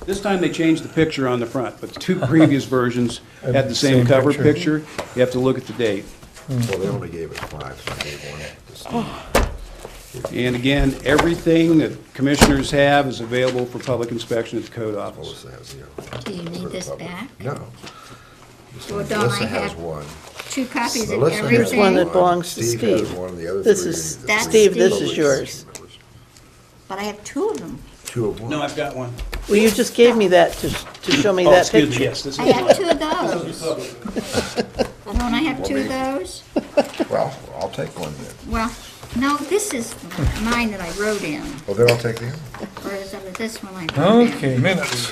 this time they changed the picture on the front, but the 2 previous versions had the same Same cover picture. picture. You have to look at the date. Well, they only gave us 5, so I gave one to Steve. And again, everything that commissioners have is available for public inspection at the code office. Melissa has the Do you for need the this public. back? No. Well, don't Melissa I has have one. 2 copies of Melissa has Here's one that everything? belongs to Steve has Steve. one, the other This three is- are the That's Steve, this Steve's. is yours. But I have 2 of them. 2 of 1. No, I've got one. Well, you just gave me that to show me Oh, that excuse me, picture. yes, this is I have mine. 2 of those. Don't I have 2 of those? Well, I'll take one then. Well, no, this is mine that I wrote in, Well, then I'll take the other. or is that this one I wrote in? Okay, minutes.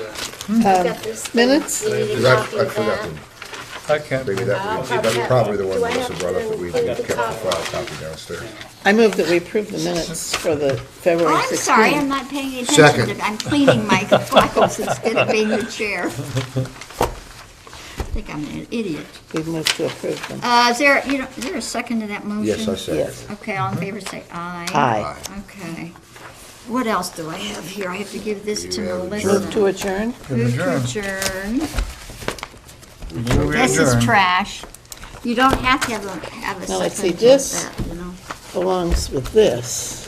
Got this. Minutes? You need a Because I copy of forgot that? to, I can't. maybe that's probably the one Melissa brought up that we kept the file copy downstairs. I move that we approve the minutes for the Oh, February I'm sorry, I'm 16th. not paying attention Second. to, I'm cleaning my files instead of being the chair. I think I'm an idiot. We moved to approve them. Is there a second to that motion? Yes, I second. Yes. Okay, all in favor, say aye. Aye. Okay. What else do I have here? I have to give this to You have Melissa. Move to adjourn? Move to Adjourn. adjourn. This is trash. You don't have to have a Now, let's see, second this- like that, you know. Belongs with this.